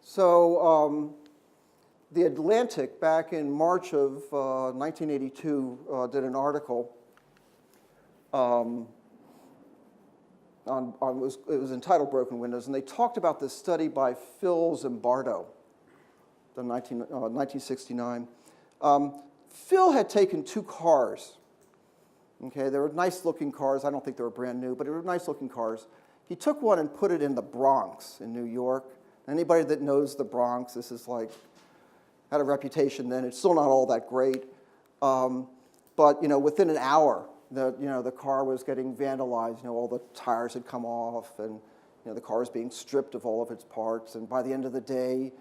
So The Atlantic, back in March of 1982, did an article it was entitled Broken Windows, and they talked about this study by Phil Zimbardo, done 1969. Phil had taken two cars. Okay, they were nice-looking cars. I don't think they were brand new, but they were nice-looking cars. He took one and put it in the Bronx in New York. Anybody that knows the Bronx, this is like, had a reputation then. It's still not all that great. But within an hour, the car was getting vandalized. All the tires had come off, and the car was being stripped of all of its parts. And by the end of the day,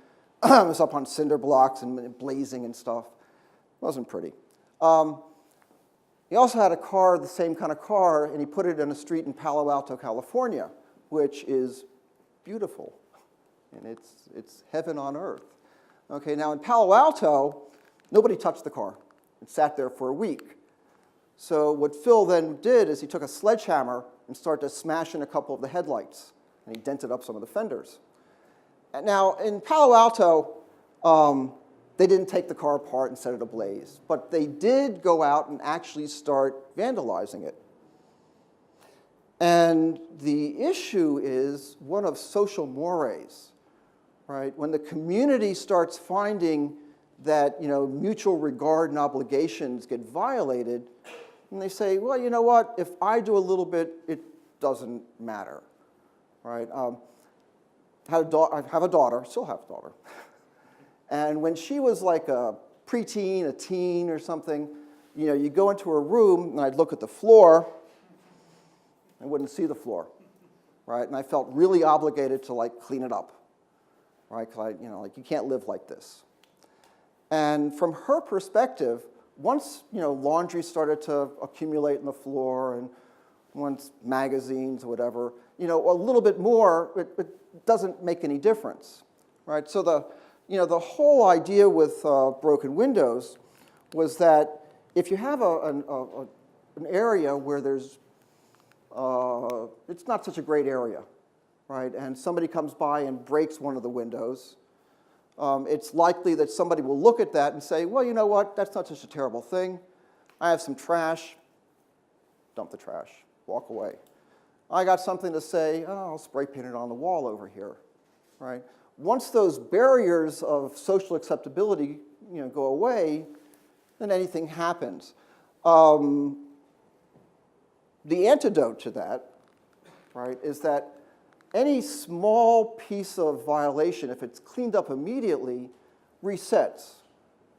it was up on cinder blocks and blazing and stuff. It wasn't pretty. He also had a car, the same kind of car, and he put it in a street in Palo Alto, California, which is beautiful, and it's heaven on earth. Okay, now in Palo Alto, nobody touched the car. It sat there for a week. So what Phil then did is he took a sledgehammer and started to smash in a couple of the headlights, and he dented up some of the fenders. And now in Palo Alto, they didn't take the car apart and set it ablaze, but they did go out and actually start vandalizing it. And the issue is one of social mores, right? When the community starts finding that mutual regard and obligations get violated, and they say, well, you know what? If I do a little bit, it doesn't matter, right? I have a daughter, still have a daughter. And when she was like a preteen, a teen or something, you go into her room and I'd look at the floor, I wouldn't see the floor, right? And I felt really obligated to clean it up, right? Because you can't live like this. And from her perspective, once laundry started to accumulate on the floor, and once magazines or whatever, a little bit more, it doesn't make any difference, right? So the whole idea with broken windows was that if you have an area where there's, it's not such a great area, right, and somebody comes by and breaks one of the windows, it's likely that somebody will look at that and say, well, you know what, that's not such a terrible thing. I have some trash, dump the trash, walk away. I got something to say, oh, I'll spray paint it on the wall over here, right? Once those barriers of social acceptability, go away, then anything happens. The antidote to that, right, is that any small piece of violation, if it's cleaned up immediately, resets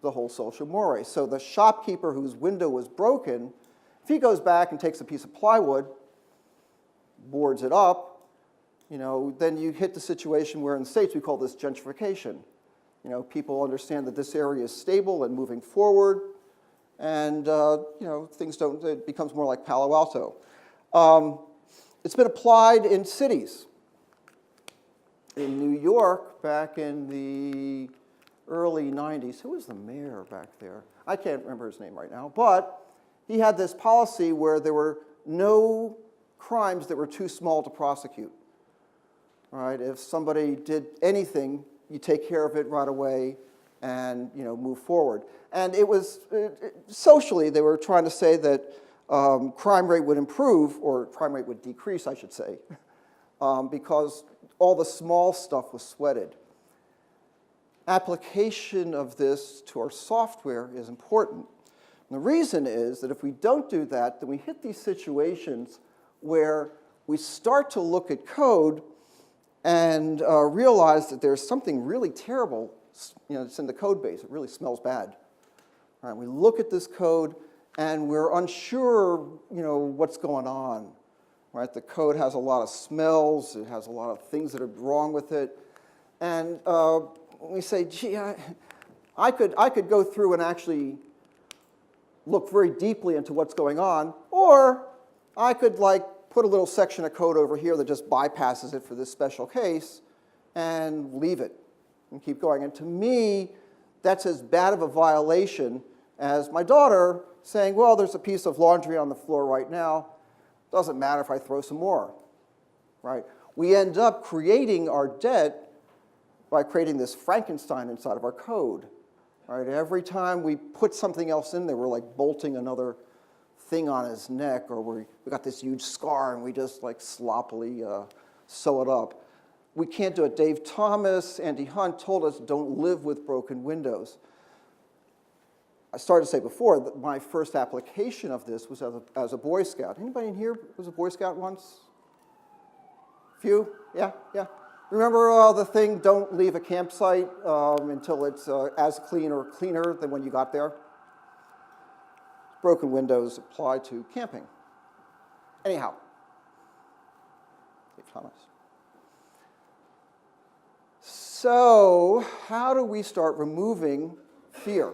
the whole social mores. So the shopkeeper whose window was broken, if he goes back and takes a piece of plywood, boards it up, then you hit the situation where in the States we call this gentrification. People understand that this area is stable and moving forward, and things don't, it becomes more like Palo Alto. It's been applied in cities. In New York, back in the early 90s, who was the mayor back there? I can't remember his name right now, but he had this policy where there were no crimes that were too small to prosecute. All right, if somebody did anything, you take care of it right away and move forward. And it was, socially, they were trying to say that crime rate would improve, or crime rate would decrease, I should say, because all the small stuff was sweated. Application of this to our software is important. And the reason is that if we don't do that, then we hit these situations where we start to look at code and realize that there's something really terrible, it's in the code base. It really smells bad. All right, we look at this code and we're unsure, what's going on. Right? The code has a lot of smells. It has a lot of things that are wrong with it. And we say, gee, I could go through and actually look very deeply into what's going on, or I could put a little section of code over here that just bypasses it for this special case and leave it and keep going. And to me, that's as bad of a violation as my daughter saying, well, there's a piece of laundry on the floor right now. Doesn't matter if I throw some more, right? We end up creating our debt by creating this Frankenstein inside of our code, right? Every time we put something else in there, we're like bolting another thing on his neck, or we got this huge scar and we just sloppily sew it up. We can't do it. Dave Thomas, Andy Hunt told us don't live with broken windows. I started to say before that my first application of this was as a Boy Scout. Anybody in here was a Boy Scout once? Few? Yeah. Remember the thing, don't leave a campsite until it's as clean or cleaner than when you got there? Broken windows apply to camping. Anyhow, Dave Thomas. So how do we start removing fear?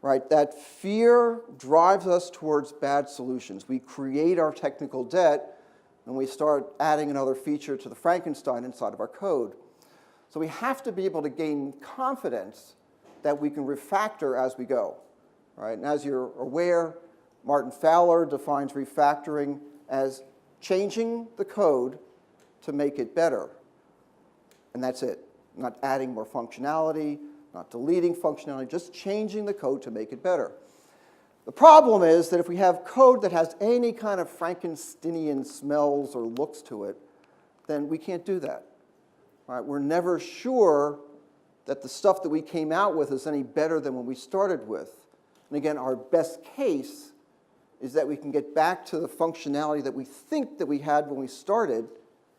Right, that fear drives us towards bad solutions. We create our technical debt, and we start adding another feature to the Frankenstein inside of our code. So we have to be able to gain confidence that we can refactor as we go. Right? And as you're aware, Martin Fowler defines refactoring as changing the code to make it better. And that's it. Not adding more functionality, not deleting functionality, just changing the code to make it better. The problem is that if we have code that has any kind of Frankensteinian smells or looks to it, then we can't do that. Right? We're never sure that the stuff that we came out with is any better than what we started with. And again, our best case is that we can get back to the functionality that we think that we had when we started,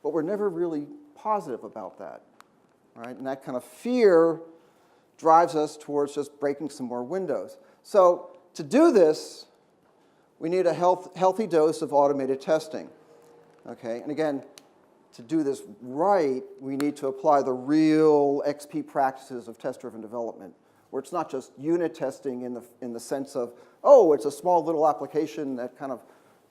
but we're never really positive about that. Right? And that kind of fear drives us towards just breaking some more windows. So to do this, we need a healthy dose of automated testing. Okay? And again, to do this right, we need to apply the real XP practices of test-driven development, where it's not just unit testing in the sense of, oh, it's a small little application that kind of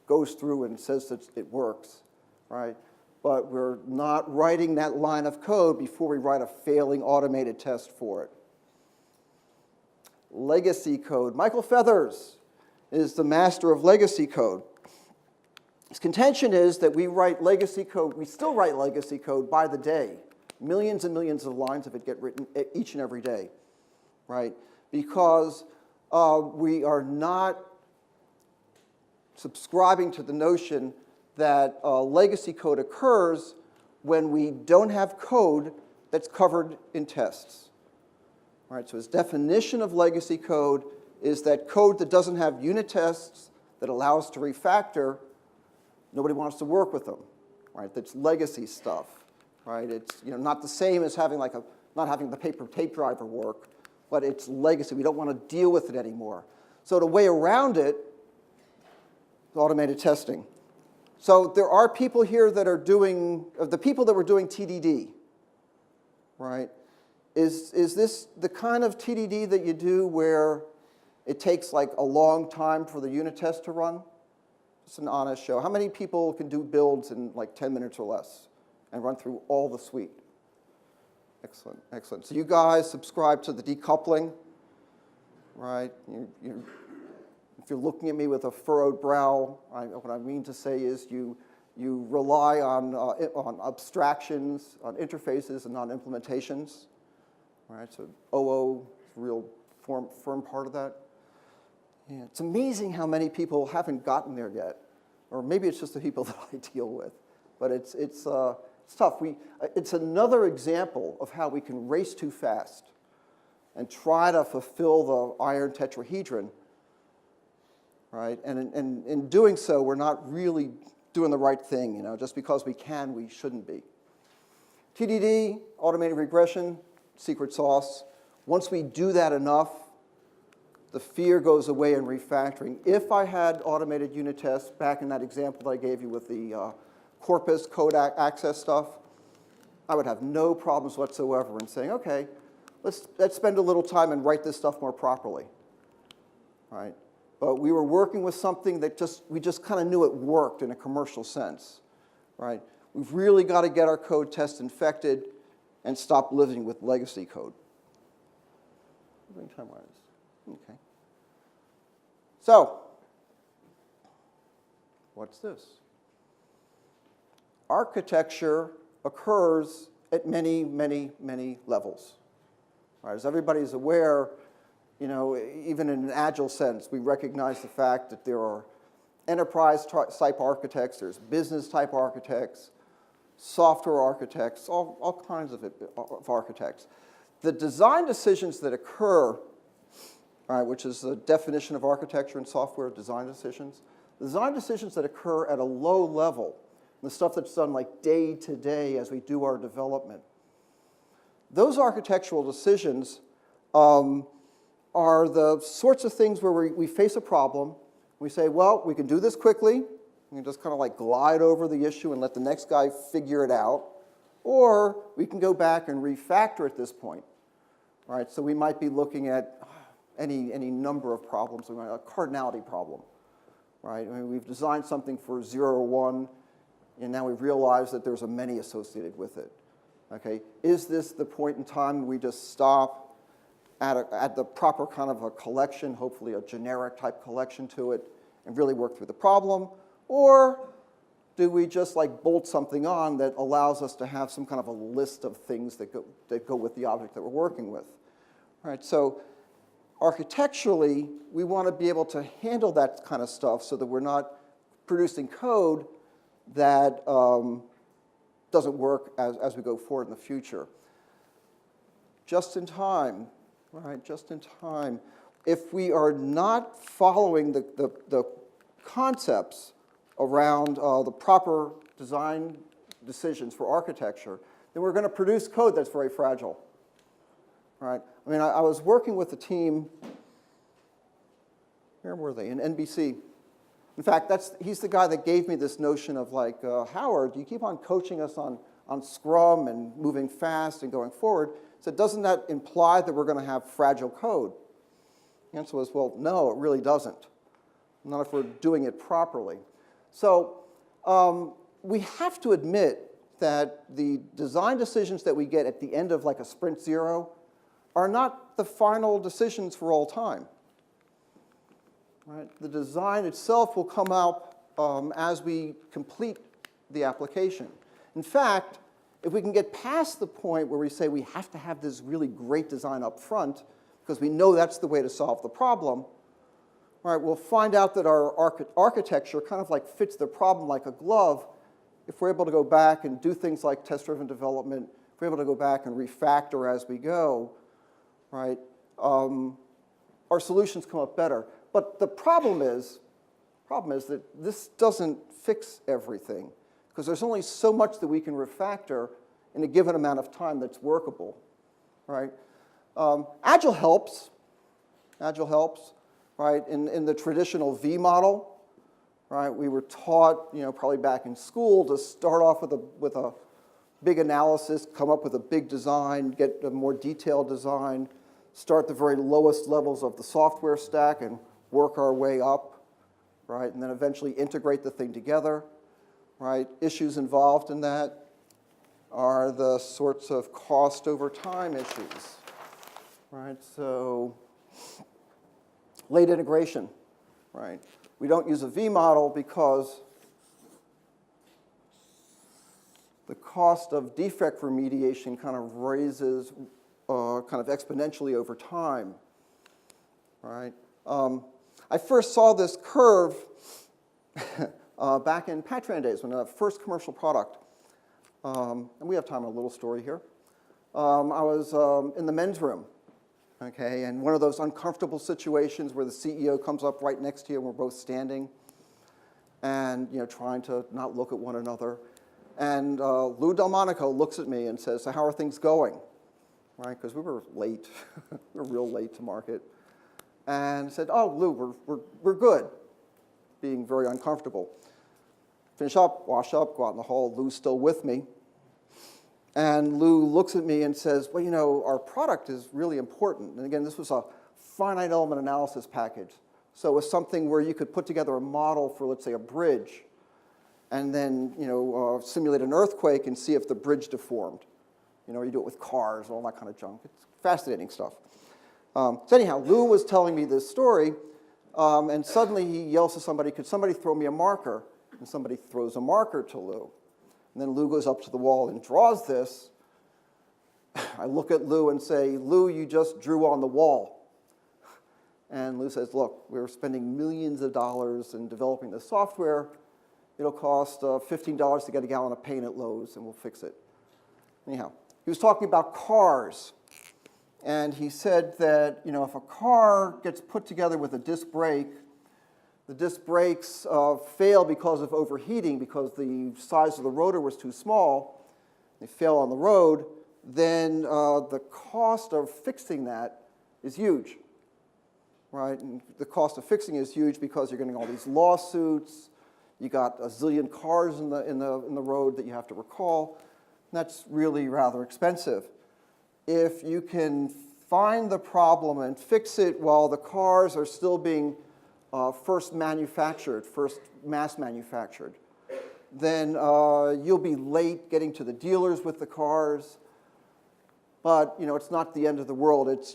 goes through and says that it works, right? But we're not writing that line of code before we write a failing automated test for it. Legacy code. Michael Feathers is the master of legacy code. His contention is that we write legacy code, we still write legacy code by the day. Millions and millions of lines of it get written each and every day, right? Because we are not subscribing to the notion that legacy code occurs when we don't have code that's covered in tests. All right, so his definition of legacy code is that code that doesn't have unit tests that allow us to refactor. Nobody wants to work with them, right? That's legacy stuff, right? It's not the same as having not having the paper tape driver work, but it's legacy. We don't want to deal with it anymore. So the way around it is automated testing. So there are people here that are doing, the people that were doing TDD, right? Is this the kind of TDD that you do where it takes like a long time for the unit test to run? It's an honest show. How many people can do builds in like 10 minutes or less and run through all the suite? Excellent, excellent. So you guys subscribe to the decoupling, right? If you're looking at me with a furrowed brow, what I mean to say is you rely on abstractions, on interfaces, and on implementations. All right, so OO is a real firm part of that. Yeah, it's amazing how many people haven't gotten there yet, or maybe it's just the people that I deal with. But it's tough. It's another example of how we can race too fast and try to fulfill the iron tetrahedron, right? And in doing so, we're not really doing the right thing. Just because we can, we shouldn't be. TDD, automated regression, secret sauce. Once we do that enough, the fear goes away in refactoring. If I had automated unit tests back in that example that I gave you with the corpus code access stuff, I would have no problems whatsoever in saying, okay, let's spend a little time and write this stuff more properly, right? But we were working with something that we just kind of knew it worked in a commercial sense, right? We've really got to get our code test infected and stop living with legacy code. Okay. So, what's this? Architecture occurs at many, many, many levels. Right, as everybody's aware, even in an Agile sense, we recognize the fact that there are enterprise-type architects, there's business-type architects, software architects, all kinds of architects. The design decisions that occur, which is the definition of architecture and software design decisions, the design decisions that occur at a low level, the stuff that's done like day to day as we do our development, those architectural decisions are the sorts of things where we face a problem. We say, well, we can do this quickly. We can just kind of like glide over the issue and let the next guy figure it out. Or we can go back and refactor at this point. Right? So we might be looking at any number of problems. A cardinality problem. Right? We've designed something for 0 or 1, and now we've realized that there's a many associated with it. Okay? Is this the point in time we just stop at the proper kind of a collection, hopefully a generic type collection to it, and really work through the problem? Or do we just like bolt something on that allows us to have some kind of a list of things that go with the object that we're working with? All right, so architecturally, we want to be able to handle that kind of stuff so that we're not producing code that doesn't work as we go forward in the future. Just in time, right, just in time. If we are not following the concepts around the proper design decisions for architecture, then we're going to produce code that's very fragile. Right? I mean, I was working with a team, where were they, in NBC. In fact, he's the guy that gave me this notion of like, Howard, you keep on coaching us on Scrum and moving fast and going forward. So doesn't that imply that we're going to have fragile code? The answer was, well, no, it really doesn't. Not if we're doing it properly. So we have to admit that the design decisions that we get at the end of like a sprint 0 are not the final decisions for all time. right? The design itself will come out as we complete the application. In fact, if we can get past the point where we say we have to have this really great design up front, because we know that's the way to solve the problem, right, we'll find out that our architecture kind of like fits the problem like a glove if we're able to go back and do things like test-driven development, if we're able to go back and refactor as we go, right, our solutions come up better. But the problem is that this doesn't fix everything, because there's only so much that we can refactor in a given amount of time that's workable, right? Agile helps, right? In the traditional V model, right? We were taught, probably back in school to start off with a big analysis, come up with a big design, get a more detailed design, start the very lowest levels of the software stack and work our way up, right? And then eventually integrate the thing together, right? Issues involved in that are the sorts of cost over time issues, right? So late integration, right? We don't use a V model because the cost of defect remediation kind of raises kind of exponentially over time, right? I first saw this curve back in Patran days, when the first commercial product, and we have time for a little story here. I was in the men's room, okay, and one of those uncomfortable situations where the CEO comes up right next to you and we're both standing and trying to not look at one another. And Lou Delmonico looks at me and says, "So how are things going?" Right, because we were late, we were real late to market. And said, "Oh, Lou, we're good," being very uncomfortable. Finish up, wash up, go out in the hall. Lou's still with me. And Lou looks at me and says, "Well, our product is really important." And again, this was a finite element analysis package. So it was something where you could put together a model for, let's say, a bridge, and then simulate an earthquake and see if the bridge deformed. You do it with cars, all that kind of junk. It's fascinating stuff. So anyhow, Lou was telling me this story, and suddenly he yells to somebody, "Could somebody throw me a marker?" And somebody throws a marker to Lou. And then Lou goes up to the wall and draws this. I look at Lou and say, "Lou, you just drew on the wall." And Lou says, "Look, we're spending millions of dollars in developing this software. It'll cost $15 to get a gallon of paint at Lowe's, and we'll fix it." Anyhow, he was talking about cars. And he said that if a car gets put together with a disc brake, the disc brakes fail because of overheating, because the size of the rotor was too small. They fail on the road. Then the cost of fixing that is huge, right? And the cost of fixing is huge because you're getting all these lawsuits. You got a zillion cars in the road that you have to recall. And that's really rather expensive. If you can find the problem and fix it while the cars are still being first mass manufactured, then you'll be late getting to the dealers with the cars. But it's not the end of the world. It's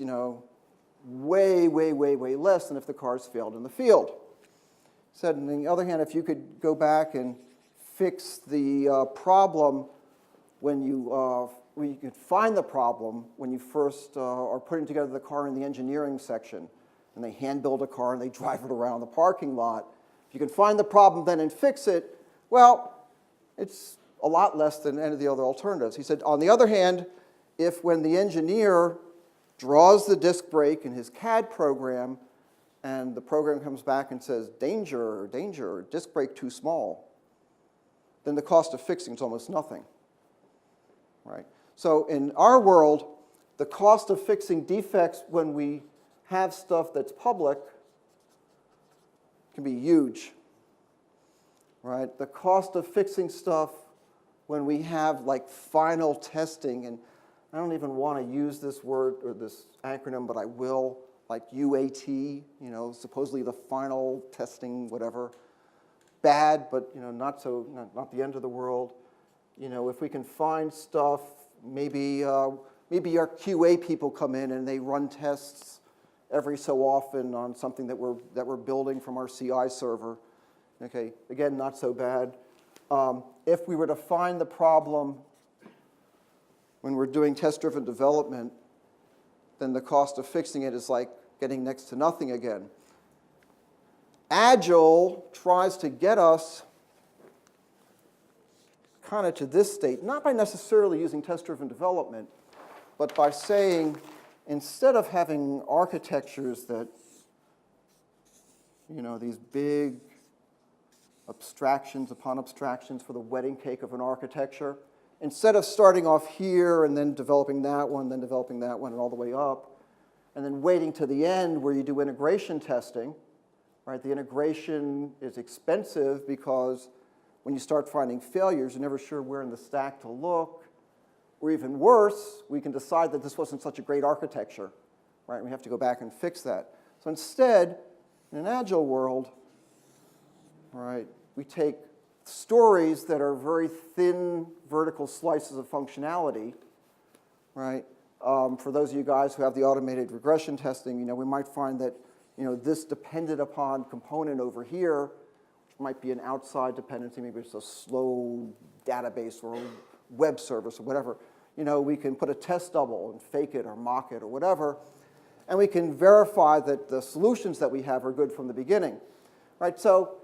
way, way, way, way less than if the cars failed in the field. Said, on the other hand, if you could go back and fix the problem when you could find the problem when you first are putting together the car in the engineering section, and they hand build a car and they drive it around the parking lot. If you can find the problem then and fix it, well, it's a lot less than any of the other alternatives. He said, on the other hand, if when the engineer draws the disc brake in his CAD program and the program comes back and says, "Danger, danger, disc brake too small," then the cost of fixing is almost nothing. Right? So in our world, the cost of fixing defects when we have stuff that's public can be huge. Right? The cost of fixing stuff when we have like final testing, and I don't even want to use this word or this acronym, but I will, like UAT, supposedly the final testing, whatever. Bad, but not the end of the world. If we can find stuff, maybe our QA people come in and they run tests, every so often on something that we're building from our CI server. Okay, again, not so bad. If we were to find the problem when we're doing test-driven development, then the cost of fixing it is like getting next to nothing again. Agile tries to get us kind of to this state, not by necessarily using test-driven development, but by saying, instead of having architectures that, these big abstractions upon abstractions for the wedding cake of an architecture, instead of starting off here and then developing that one, then developing that one, and all the way up, and then waiting to the end where you do integration testing, right? The integration is expensive because when you start finding failures, you're never sure where in the stack to look. Or even worse, we can decide that this wasn't such a great architecture, right? We have to go back and fix that. So instead, in an Agile world, right, we take stories that are very thin vertical slices of functionality, right? For those of you guys who have the automated regression testing, we might find that this depended upon component over here, which might be an outside dependency, maybe it's a slow database or a web service or whatever. We can put a test double and fake it or mock it or whatever, and we can verify that the solutions that we have are good from the beginning, right? So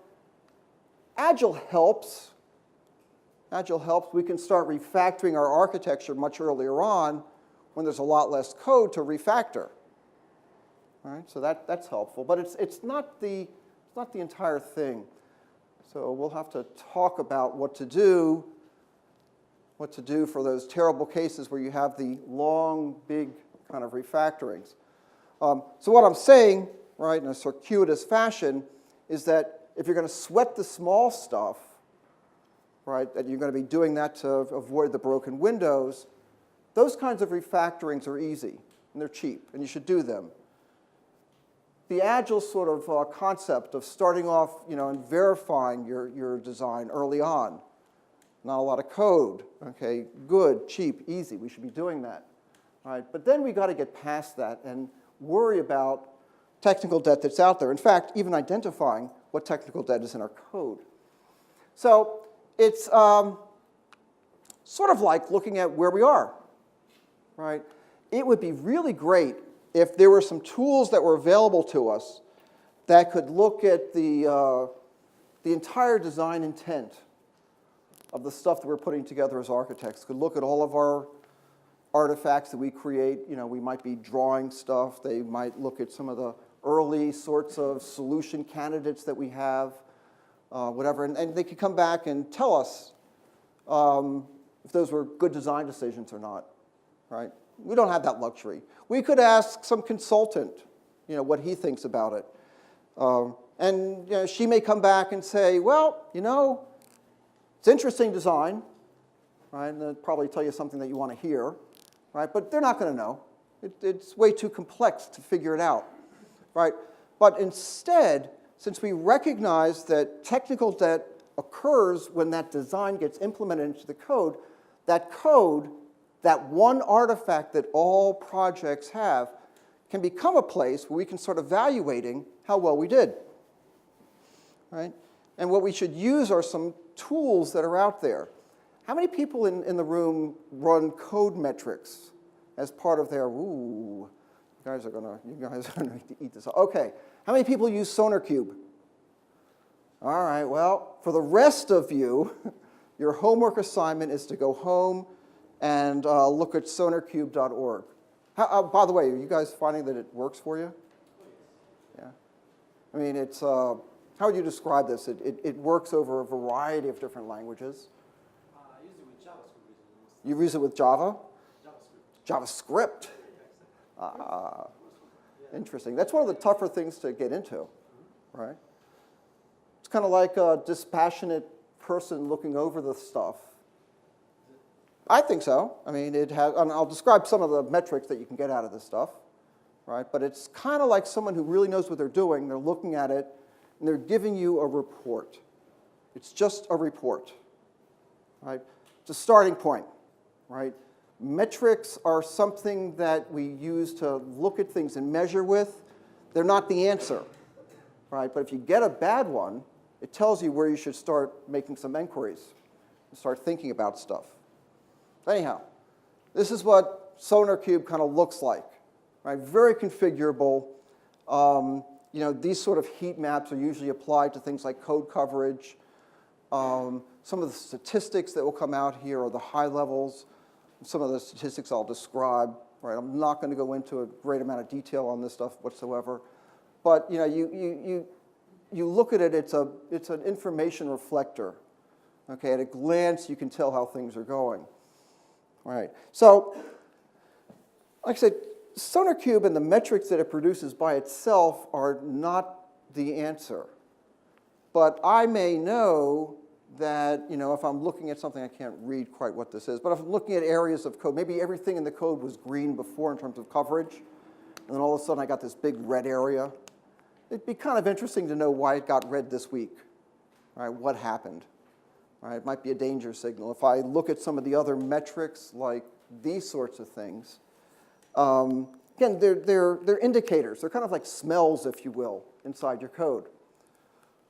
Agile helps. Agile helps. We can start refactoring our architecture much earlier on when there's a lot less code to refactor. All right, so that's helpful, but it's not the entire thing. So we'll have to talk about what to do for those terrible cases where you have the long, big kind of refactorings. So what I'm saying, right, in a circuitous fashion, is that if you're going to sweat the small stuff, right, that you're going to be doing that to avoid the broken windows, those kinds of refactorings are easy, and they're cheap, and you should do them. The Agile sort of concept of starting off, and verifying your design early on, not a lot of code, okay, good, cheap, easy, we should be doing that, right? But then we got to get past that and worry about technical debt that's out there. In fact, even identifying what technical debt is in our code. So it's sort of like looking at where we are, right? It would be really great if there were some tools that were available to us that could look at the entire design intent of the stuff that we're putting together as architects, could look at all of our artifacts that we create. We might be drawing stuff. They might look at some of the early sorts of solution candidates that we have, whatever, and they could come back and tell us if those were good design decisions or not, right? We don't have that luxury. We could ask some consultant, what he thinks about it. And she may come back and say, well, it's interesting design, right? And they'll probably tell you something that you want to hear, right? But they're not going to know. It's way too complex to figure it out, right? But instead, since we recognize that technical debt occurs when that design gets implemented into the code, that one artifact that all projects have, can become a place where we can start evaluating how well we did, right? And what we should use are some tools that are out there. How many people in the room run code metrics as part of their, you guys are gonna eat this up. Okay, how many people use SonarQube? All right, well, for the rest of you, your homework assignment is to go home and look at sonarcube.org. By the way, are you guys finding that it works for you? Yeah. I mean, it's, how would you describe this? It works over a variety of different languages. I use it with JavaScript. You use it with Java? JavaScript. JavaScript. Interesting. That's one of the tougher things to get into, right? It's kind of like a dispassionate person looking over the stuff. I think so. I mean, it has, and I'll describe some of the metrics that you can get out of this stuff, right? But it's kind of like someone who really knows what they're doing. They're looking at it, and they're giving you a report. It's just a report, right? It's a starting point, right? Metrics are something that we use to look at things and measure with, they're not the answer, right? But if you get a bad one, it tells you where you should start making some inquiries and start thinking about stuff. Anyhow, this is what SonarQube kind of looks like, right? Very configurable. These sort of heat maps are usually applied to things like code coverage. Some of the statistics that will come out here are the high levels. Some of the statistics I'll describe. Right? I'm not going to go into a great amount of detail on this stuff whatsoever. But you look at it, it's an information reflector. Okay, at a glance, you can tell how things are going. All right. So, like I said, SonarQube and the metrics that it produces by itself are not the answer. But I may know that, if I'm looking at something, I can't read quite what this is, but if I'm looking at areas of code, maybe everything in the code was green before in terms of coverage, and then all of a sudden I got this big red area. It'd be kind of interesting to know why it got red this week, right? What happened, right? It might be a danger signal. If I look at some of the other metrics, like these sorts of things, again, they're indicators. They're kind of like smells, if you will, inside your code.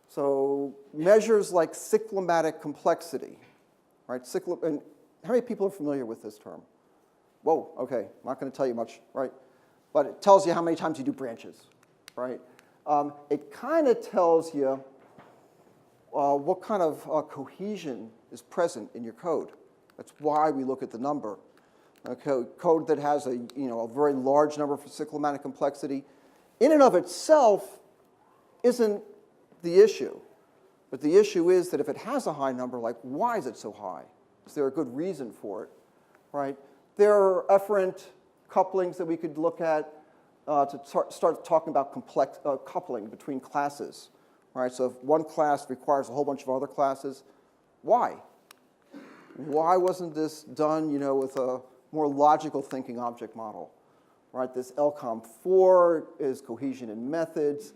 So measures like cyclomatic complexity, right? And how many people are familiar with this term? Whoa, okay, I'm not going to tell you much, right? But it tells you how many times you do branches, right? It kind of tells you what kind of cohesion is present in your code. That's why we look at the number. Okay, code that has a very large number for cyclomatic complexity, in and of itself, isn't the issue. But the issue is that if it has a high number, like, why is it so high? Is there a good reason for it, right? There are efferent couplings that we could look at to start talking about complex coupling between classes, right? So if one class requires a whole bunch of other classes, why? Why wasn't this done, with a more logical thinking object model, right? This LCOM4 is cohesion in methods.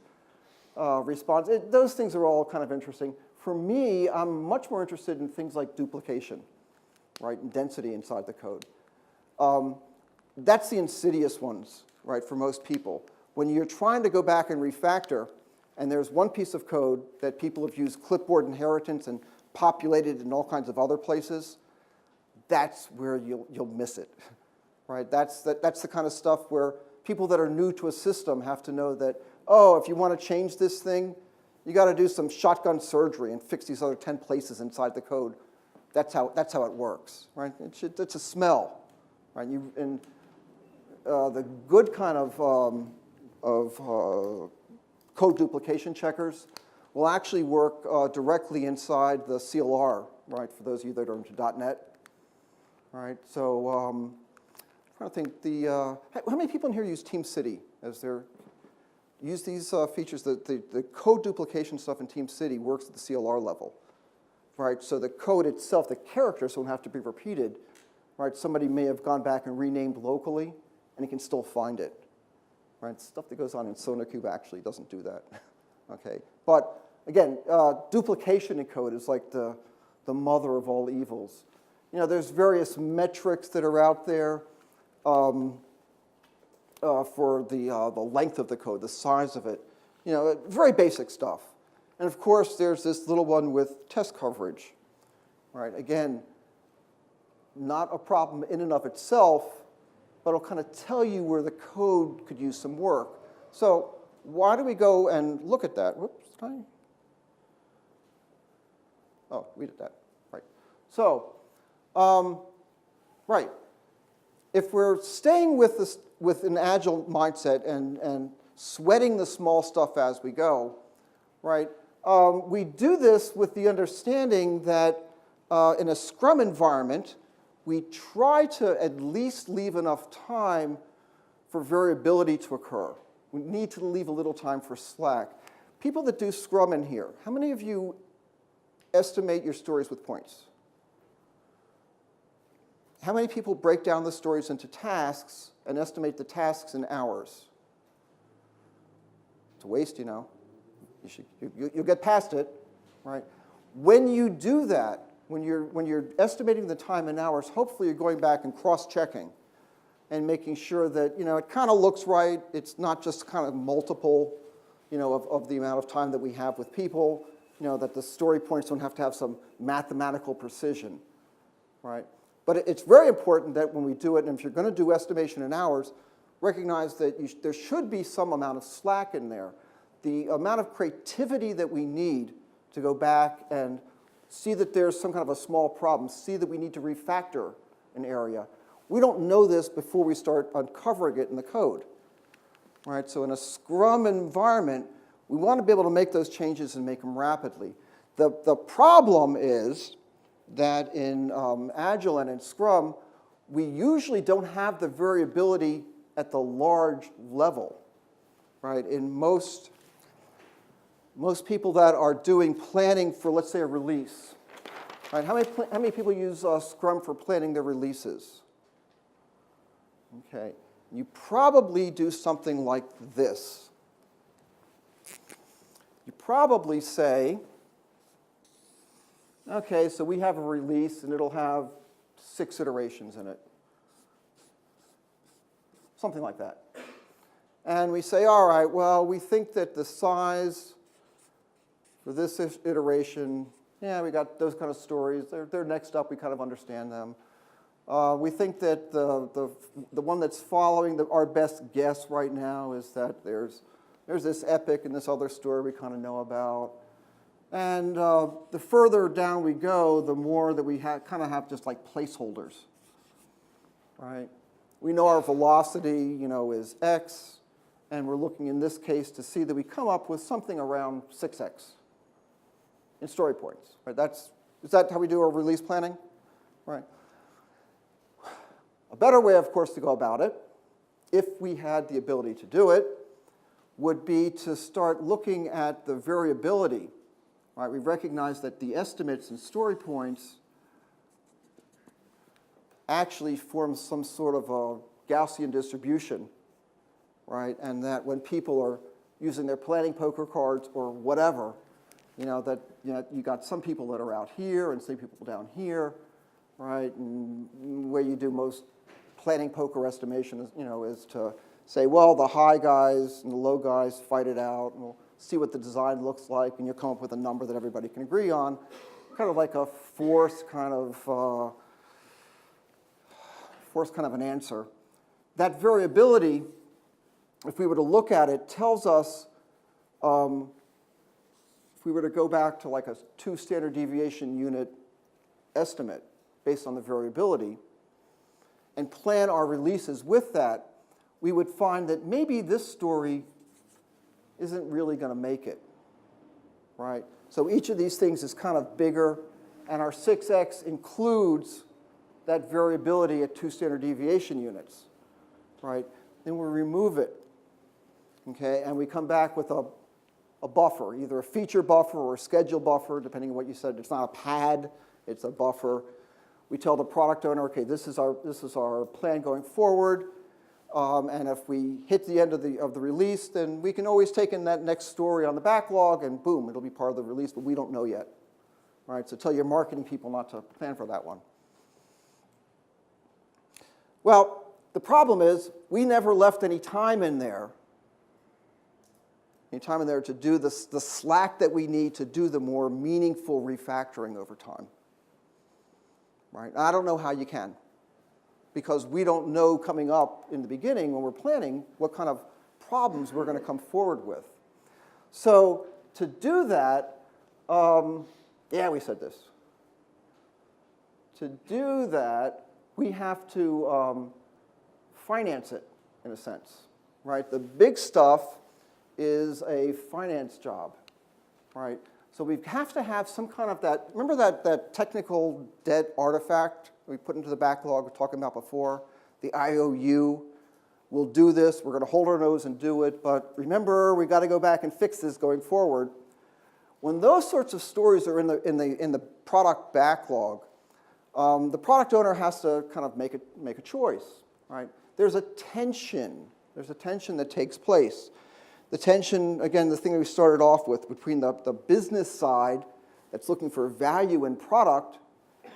Response. Those things are all kind of interesting. For me, I'm much more interested in things like duplication, right, and density inside the code. That's the insidious ones, right, for most people. When you're trying to go back and refactor, and there's one piece of code that people have used clipboard inheritance and populated in all kinds of other places, that's where you'll miss it, right? That's the kind of stuff where people that are new to a system have to know that, oh, if you want to change this thing, you got to do some shotgun surgery and fix these other 10 places inside the code. That's how it works, right? It's a smell, right? The good kind of code duplication checkers will actually work directly inside the CLR, right? For those of you that are into .NET, right? So I'm trying to think how many people in here use TeamCity as their use these features? The code duplication stuff in TeamCity works at the CLR level, right? So the code itself, the characters don't have to be repeated, right? Somebody may have gone back and renamed locally, and you can still find it, right? Stuff that goes on in SonarQube actually doesn't do that, okay? But again, duplication in code is like the mother of all evils. There's various metrics that are out there for the length of the code, the size of it, very basic stuff. And of course, there's this little one with test coverage, right? Again, not a problem in and of itself, but it'll kind of tell you where the code could use some work. So why do we go and look at that? Whoops, we did that, right. So, right, if we're staying with this, with an Agile mindset and sweating the small stuff as we go, right, we do this with the understanding that in a Scrum environment, we try to at least leave enough time for variability to occur. We need to leave a little time for slack. People that do Scrum in here, how many of you estimate your stories with points? How many people break down the stories into tasks and estimate the tasks in hours? It's a waste, You'll get past it, right? When you do that, when you're estimating the time in hours, hopefully you're going back and cross-checking, and making sure that, it kind of looks right. It's not just kind of multiple, of the amount of time that we have with people, that the story points don't have to have some mathematical precision, right? But it's very important that when we do it, and if you're going to do estimation in hours, recognize that there should be some amount of slack in there. The amount of creativity that we need to go back and see that there's some kind of a small problem, see that we need to refactor an area. We don't know this before we start uncovering it in the code. Right? So in a Scrum environment, we want to be able to make those changes and make them rapidly. The problem is that in Agile and in Scrum, we usually don't have the variability at the large level. Right? In most people that are doing planning for, let's say, a release, right? How many people use Scrum for planning their releases? Okay, you probably do something like this. You probably say, okay, so we have a release and it'll have 6 iterations in it. Something like that. And we say, all right, well, we think that the size for this iteration, yeah, we got those kind of stories. They're next up. We kind of understand them. We think that the one that's following, our best guess right now is that there's this epic and this other story we kind of know about. And the further down we go, the more that we kind of have just like placeholders, right? We know our velocity, is x, and we're looking in this case to see that we come up with something around 6x in story points, right? Is that how we do our release planning, right? A better way, of course, to go about it, if we had the ability to do it, would be to start looking at the variability, right? We recognize that the estimates and story points actually form some sort of a Gaussian distribution, right? And that when people are using their planning poker cards or whatever, you got some people that are out here and some people down here, right? And where you do most planning poker estimation is to say, well, the high guys and the low guys fight it out, and we'll see what the design looks like, and you'll come up with a number that everybody can agree on, kind of like a forced kind of an answer. That variability, if we were to look at it, tells us, if we were to go back to like a 2 standard deviation unit estimate based on the variability, and plan our releases with that, we would find that maybe this story isn't really going to make it, right? So each of these things is kind of bigger, and our 6x includes that variability at 2 standard deviation units, right? Then we remove it, okay? And we come back with a buffer, either a feature buffer or a schedule buffer, depending on what you said. It's not a pad, it's a buffer. We tell the product owner, okay, this is our plan going forward, and if we hit the end of the release, then we can always take in that next story on the backlog, and boom, it'll be part of the release, but we don't know yet, right? So tell your marketing people not to plan for that one. Well, the problem is we never left any time in there to do the slack that we need to do the more meaningful refactoring over time. Right? I don't know how you can, because we don't know coming up in the beginning when we're planning what kind of problems we're going to come forward with. So to do that, we said this. To do that, we have to finance it in a sense, right? The big stuff is a finance job, right? So we have to have some kind of that, remember that technical debt artifact we put into the backlog we were talking about before? The IOU. We'll do this, we're going to hold our nose and do it, but remember, we got to go back and fix this going forward. When those sorts of stories are in the product backlog, the product owner has to kind of make a choice, right? There's a tension that takes place. The tension, again, the thing that we started off with, between the business side that's looking for value in product,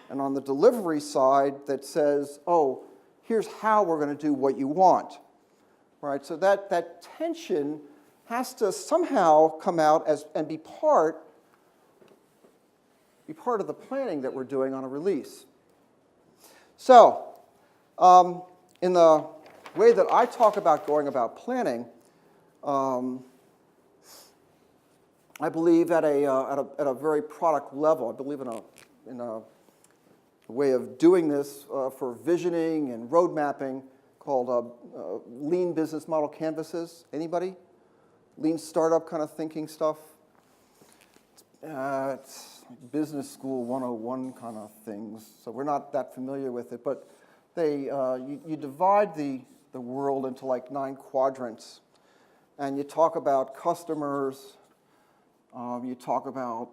and on the delivery side that says, oh, here's how we're going to do what you want. Right? So that tension has to somehow come out and be part of the planning that we're doing on a release. So, in the way that I talk about going about planning, I believe at a very product level. I believe in a way of doing this for visioning and road mapping called lean business model canvases. Anybody? Lean startup kind of thinking stuff. It's business school 101 kind of things, so we're not that familiar with it. But you divide the world into like 9 quadrants, and you talk about customers. You talk about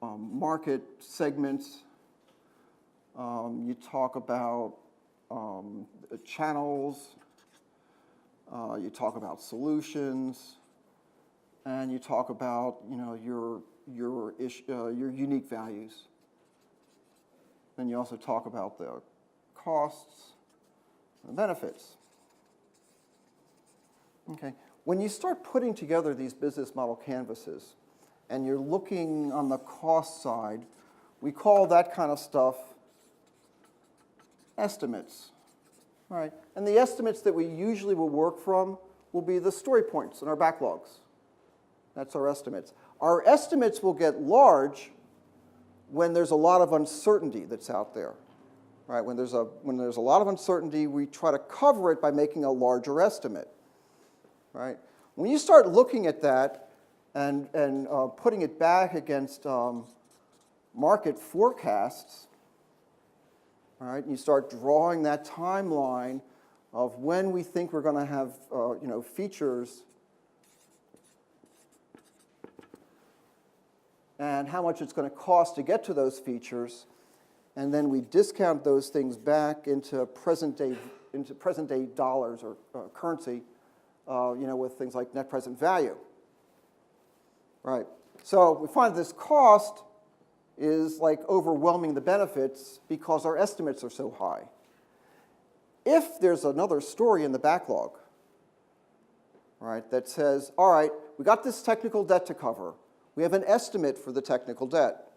market segments. You talk about channels. You talk about solutions, and you talk about your unique values. Then you also talk about the costs and the benefits. Okay. When you start putting together these business model canvases, and you're looking on the cost side, we call that kind of stuff estimates. All right. And the estimates that we usually will work from will be the story points in our backlogs. That's our estimates. Our estimates will get large when there's a lot of uncertainty that's out there. Right? When there's a lot of uncertainty, we try to cover it by making a larger estimate. Right? When you start looking at that and putting it back against market forecasts, all right, and you start drawing that timeline of when we think we're going to have features and how much it's going to cost to get to those features, and then we discount those things back into present day dollars or currency. With things like net present value. Right. So we find this cost is like overwhelming the benefits because our estimates are so high. If there's another story in the backlog, right, that says, all right, we got this technical debt to cover. We have an estimate for the technical debt.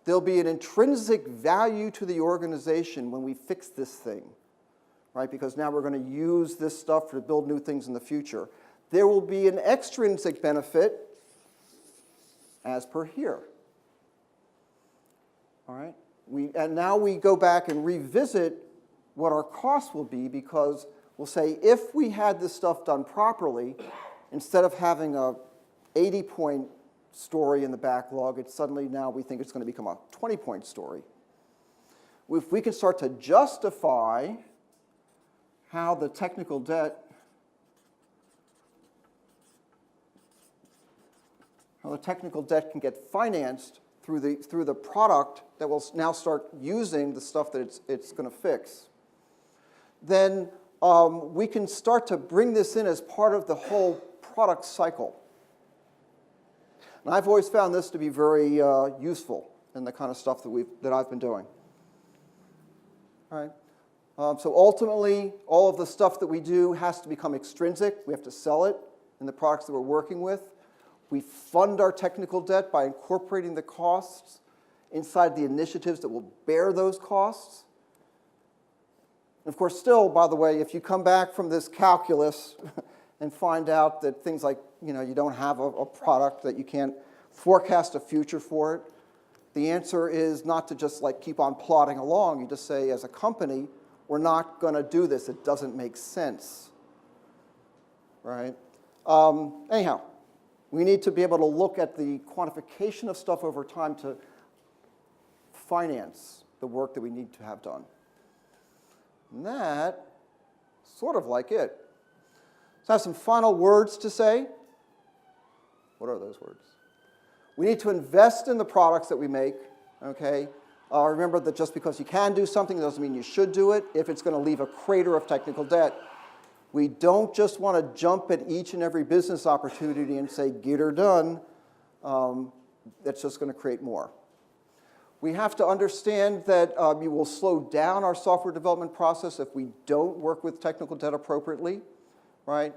There'll be an intrinsic value to the organization when we fix this thing. Right, because now we're going to use this stuff to build new things in the future. There will be an extrinsic benefit as per here. All right? And now we go back and revisit what our costs will be because we'll say if we had this stuff done properly, instead of having a 80-point story in the backlog, it's suddenly now we think it's going to become a 20-point story. If we can start to justify how the technical debt can get financed through the product that will now start using the stuff that it's going to fix, then we can start to bring this in as part of the whole product cycle. And I've always found this to be very useful in the kind of stuff that I've been doing. All right. So ultimately, all of the stuff that we do has to become extrinsic. We have to sell it in the products that we're working with. We fund our technical debt by incorporating the costs inside the initiatives that will bear those costs. And of course, still, by the way, if you come back from this calculus and find out that things like, you don't have a product, that you can't forecast a future for it, the answer is not to just like keep on plodding along. You just say, as a company, we're not going to do this. It doesn't make sense, right? Anyhow, we need to be able to look at the quantification of stuff over time to finance the work that we need to have done. And that, sort of like it. So I have some final words to say. What are those words? We need to invest in the products that we make, okay? Remember that just because you can do something doesn't mean you should do it if it's going to leave a crater of technical debt. We don't just want to jump at each and every business opportunity and say, get her done. That's just going to create more. We have to understand that you will slow down our software development process if we don't work with technical debt appropriately, right?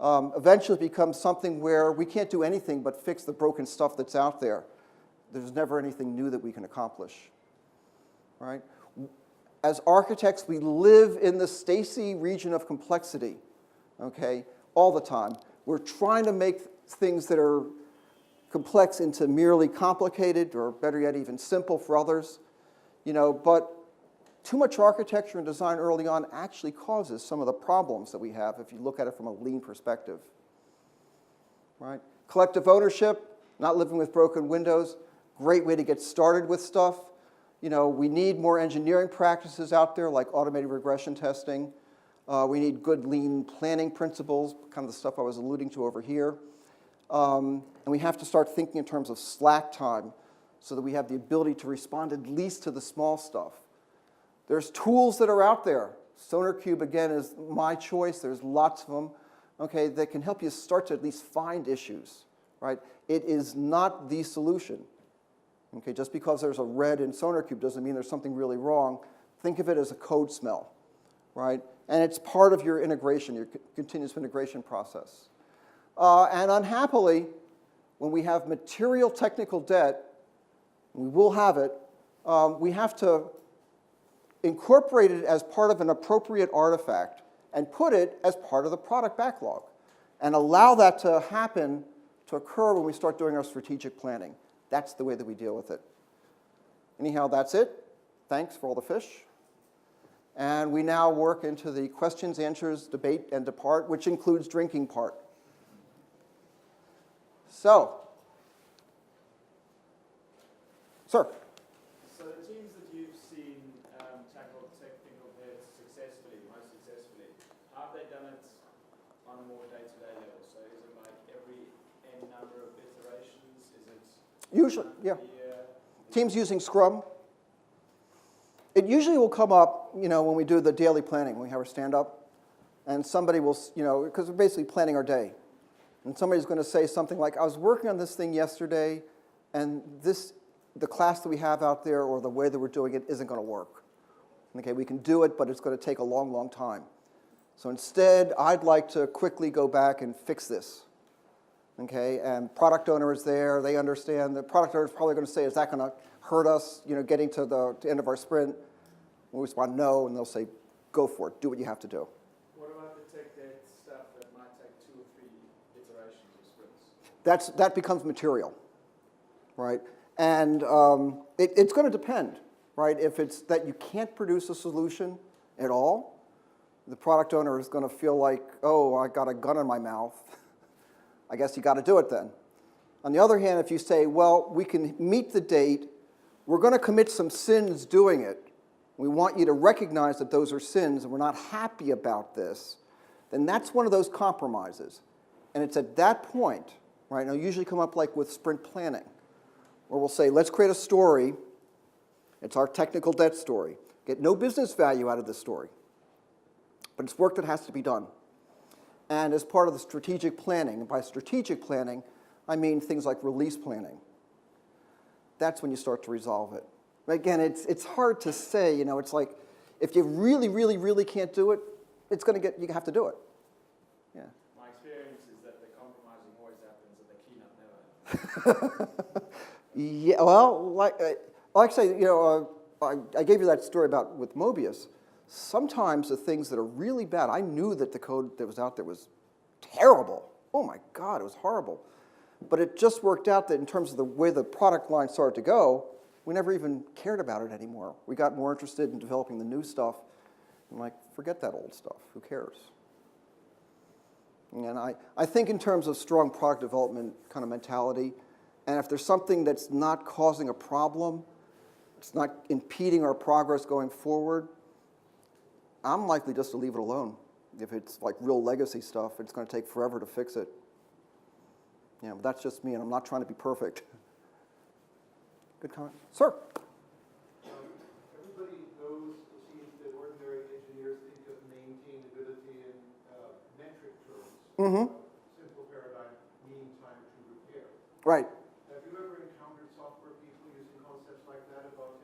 Eventually it becomes something where we can't do anything but fix the broken stuff that's out there. There's never anything new that we can accomplish, right? As architects, we live in the Stacy region of complexity, okay, all the time. We're trying to make things that are complex into merely complicated, or better yet, even simple for others, but too much architecture and design early on actually causes some of the problems that we have if you look at it from a lean perspective, right? Collective ownership, not living with broken windows, great way to get started with stuff. We need more engineering practices out there like automated regression testing. We need good lean planning principles, kind of the stuff I was alluding to over here. And we have to start thinking in terms of slack time so that we have the ability to respond at least to the small stuff. There's tools that are out there. SonarQube, again, is my choice. There's lots of them, okay, that can help you start to at least find issues, right? It is not the solution. Okay, just because there's a red in SonarQube doesn't mean there's something really wrong. Think of it as a code smell, right? And it's part of your integration, your continuous integration process. And unhappily, when we have material technical debt, we will have it, we have to incorporate it as part of an appropriate artifact and put it as part of the product backlog and allow that to happen, to occur when we start doing our strategic planning. That's the way that we deal with it. Anyhow, that's it. Thanks for all the fish. And we now work into the questions, answers, debate, and depart, which includes drinking part. So, sir. So the teams that you've seen tackle technical debt successfully, most successfully, how have they done it on a more day-to-day level? So is it like every n number of iterations? Is it Usually, yeah. Teams using Scrum. It usually will come up, when we do the daily planning, when we have our stand-up, and somebody will, because we're basically planning our day. And somebody's going to say something like, I was working on this thing yesterday, and the class that we have out there or the way that we're doing it isn't going to work. Okay, we can do it, but it's going to take a long, long time. So instead, I'd like to quickly go back and fix this. Okay, and product owner is there. They understand. The product owner is probably going to say, is that going to hurt us, getting to the end of our sprint? We'll respond, no, and they'll say, go for it. Do what you have to do. What about the tech debt stuff that might take 2 or 3 iterations or sprints? That becomes material, right? And it's going to depend, right? If it's that you can't produce a solution at all, the product owner is going to feel like, oh, I got a gun in my mouth. I guess you got to do it then. On the other hand, if you say, well, we can meet the date, we're going to commit some sins doing it. We want you to recognize that those are sins and we're not happy about this, then that's one of those compromises. And it's at that point, right, and it'll usually come up like with sprint planning, where we'll say, let's create a story. It's our technical debt story. Get no business value out of this story, but it's work that has to be done. And as part of the strategic planning, and by strategic planning, I mean things like release planning. That's when you start to resolve it. Again, it's hard to say, it's like, if you really, really, really can't do it, you have to do it. Yeah. My experience is that the compromising always happens and the cleanup never. Yeah, well, like I say, I gave you that story about with Mobius. Sometimes the things that are really bad, I knew that the code that was out there was terrible. Oh my God, it was horrible. But it just worked out that in terms of the way the product line started to go, we never even cared about it anymore. We got more interested in developing the new stuff. And forget that old stuff. Who cares? And I think in terms of strong product development kind of mentality, and if there's something that's not causing a problem, it's not impeding our progress going forward, I'm likely just to leave it alone. If it's like real legacy stuff, it's going to take forever to fix it. Yeah, but that's just me, and I'm not trying to be perfect. Good comment. Sir? Everybody knows, seems that ordinary engineers think of maintainability in metric terms. Mm-hmm. Simple paradigm, mean time to repair. Right. Have you ever encountered software people using concepts like that about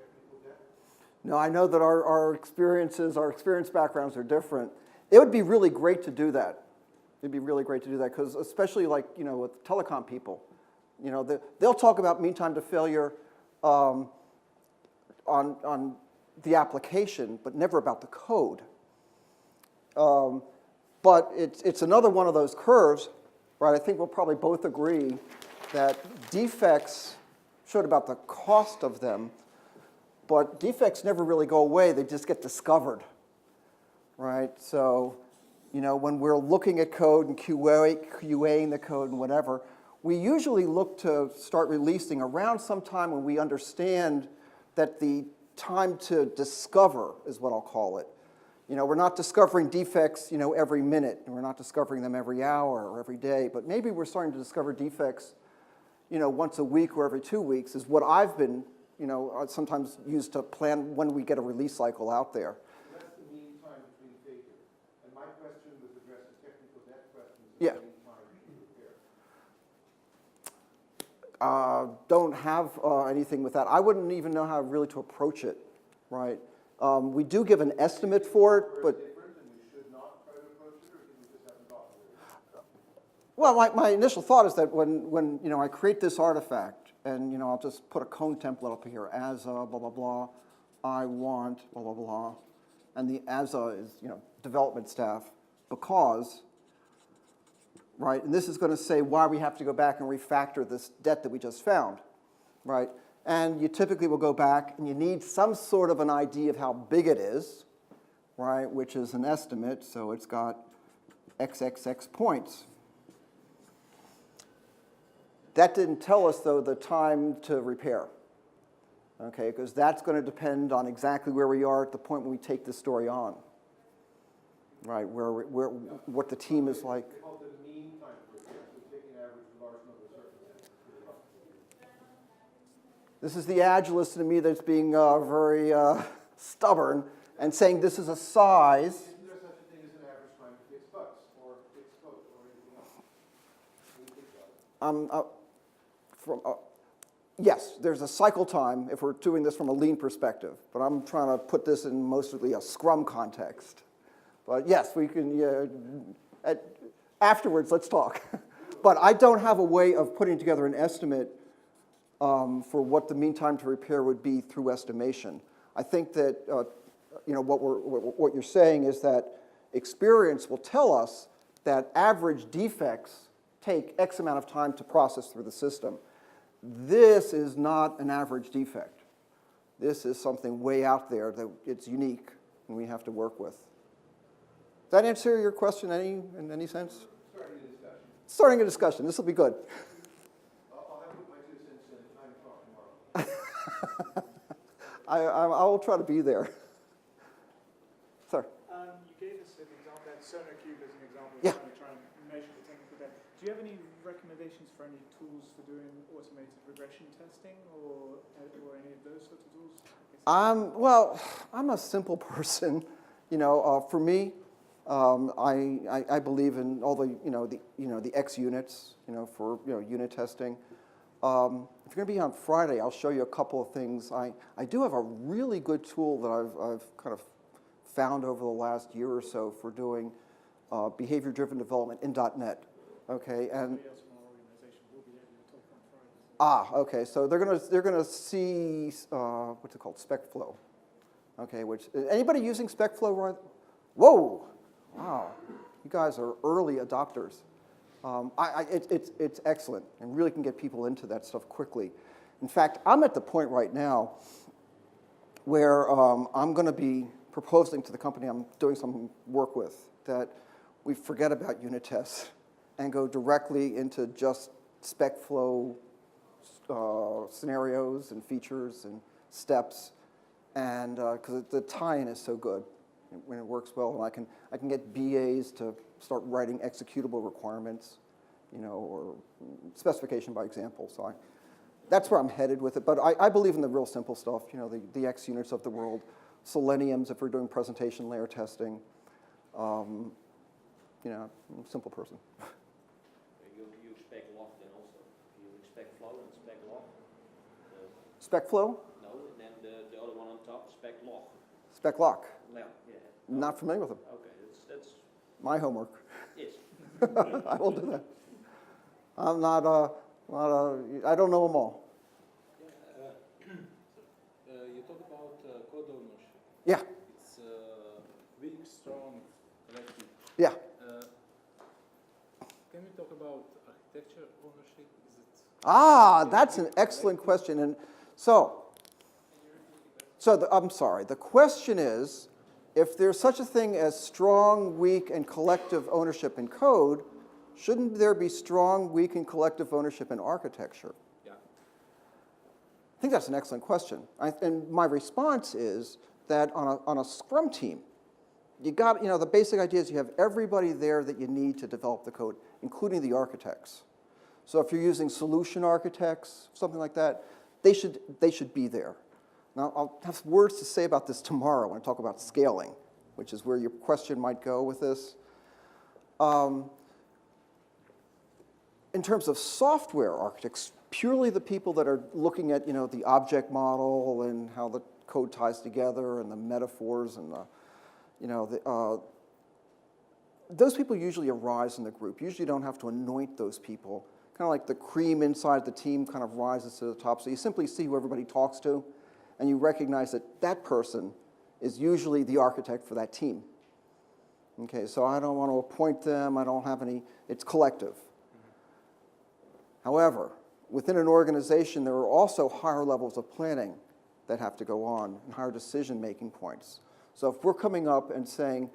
No, I know that our experiences, our experience backgrounds are different. It would be really great to do that. It'd be really great to do that, because especially like, with telecom people, they'll talk about mean time to failure on the application, but never about the code. But it's another one of those curves, right? I think we'll probably both agree that defects showed about the cost of them, but defects never really go away. They just get discovered, right? So, when we're looking at code and QAing the code and whatever, we usually look to start releasing around some time when we understand that the time to discover is what I'll call it. We're not discovering defects, every minute, and we're not discovering them every hour or every day, but maybe we're starting to discover defects, once a week or every 2 weeks is what I've been, sometimes used to plan when we get a release cycle out there. So that's the mean time between failure. And my question was addressed to technical debt questions. Yeah. The mean time between repair. Don't have anything with that. I wouldn't even know how really to approach it, right? We do give an estimate for it, but Different, and we should not try to approach it, or can we just haven't gotten there? well, my initial thought is that when I create this artifact, and I'll just put a cone template up here, as blah blah blah, I want blah blah blah, and the as is development staff, because, right, and this is going to say why we have to go back and refactor this debt that we just found, right? And you typically will go back and you need some sort of an idea of how big it is, right, which is an estimate, so it's got XXX points. That didn't tell us, though, the time to repair, okay, because that's going to depend on exactly where we are at the point when we take this story on, right, what the team is like. They call it the mean time to repair, so taking an average of a large number of circumstances. This is the Agilist in me that's being very stubborn and saying this is a size. Isn't there such a thing as an average time to fix bugs, or fix code, or anything else? What do you think about it? Yes, there's a cycle time if we're doing this from a lean perspective, but I'm trying to put this in mostly a Scrum context. But yes, we can, afterwards, let's talk. But I don't have a way of putting together an estimate for what the mean time to repair would be through estimation. I think that what you're saying is that experience will tell us that average defects take X amount of time to process through the system. This is not an average defect. This is something way out there that it's unique and we have to work with. Does that answer your question in any sense? Starting a discussion. Starting a discussion. This will be good. I'll have to put my 2 cents in at 9 o'clock tomorrow. I will try to be there. Sir. You gave us an example, that Sonar Cube as an example, Yeah. of trying to measure the technical debt. Do you have any recommendations for any tools for doing automated regression testing or any of those sorts of tools? Well, I'm a simple person. For me, I believe in all the X units, for unit testing. If you're going to be on Friday, I'll show you a couple of things. I do have a really good tool that I've kind of found over the last year or so for doing behavior-driven development in .NET. Okay, and Somebody else from our organization will be able to talk on Friday. okay, so they're gonna see what's it called, SpecFlow. Okay, which anybody using SpecFlow right? Whoa, wow, you guys are early adopters. It's excellent and really can get people into that stuff quickly. In fact, I'm at the point right now where I'm going to be proposing to the company I'm doing some work with that we forget about unit tests and go directly into just SpecFlow scenarios and features and steps, and because the tie-in is so good when it works well, and I can get BAs to start writing executable requirements, or specification by example. So that's where I'm headed with it. But I believe in the real simple stuff, the X units of the world, Seleniums if we're doing presentation layer testing. Simple person. You spec log then also. You spec flow and spec log. SpecFlow? No, and then the other one on top, spec spec log. Spec lock. Yeah. Not familiar with them. Okay, that's My homework. yes. I will do that. I'm not I don't know them all. You talk about code ownership. Yeah, It's weak, strong, collective. yeah. Can we talk about architecture ownership? Is it? That's an excellent question. And so I'm sorry. The question is, if there's such a thing as strong, weak, and collective ownership in code, shouldn't there be strong, weak, and collective ownership in architecture? Yeah. I think that's an excellent question. And my response is that on a Scrum team, the basic idea is you have everybody there that you need to develop the code, including the architects. So if you're using solution architects, something like that, they should be there. Now, I'll have words to say about this tomorrow when I talk about scaling, which is where your question might go with this. In terms of software architects, purely the people that are looking at the object model and how the code ties together and the metaphors and those people usually arise in the group. Usually you don't have to anoint those people. Kind of like the cream inside the team kind of rises to the top. So you simply see who everybody talks to, and you recognize that that person is usually the architect for that team. Okay, so I don't want to appoint them. I don't have any. It's collective. However, within an organization, there are also higher levels of planning that have to go on and higher decision-making points. So if we're coming up and saying,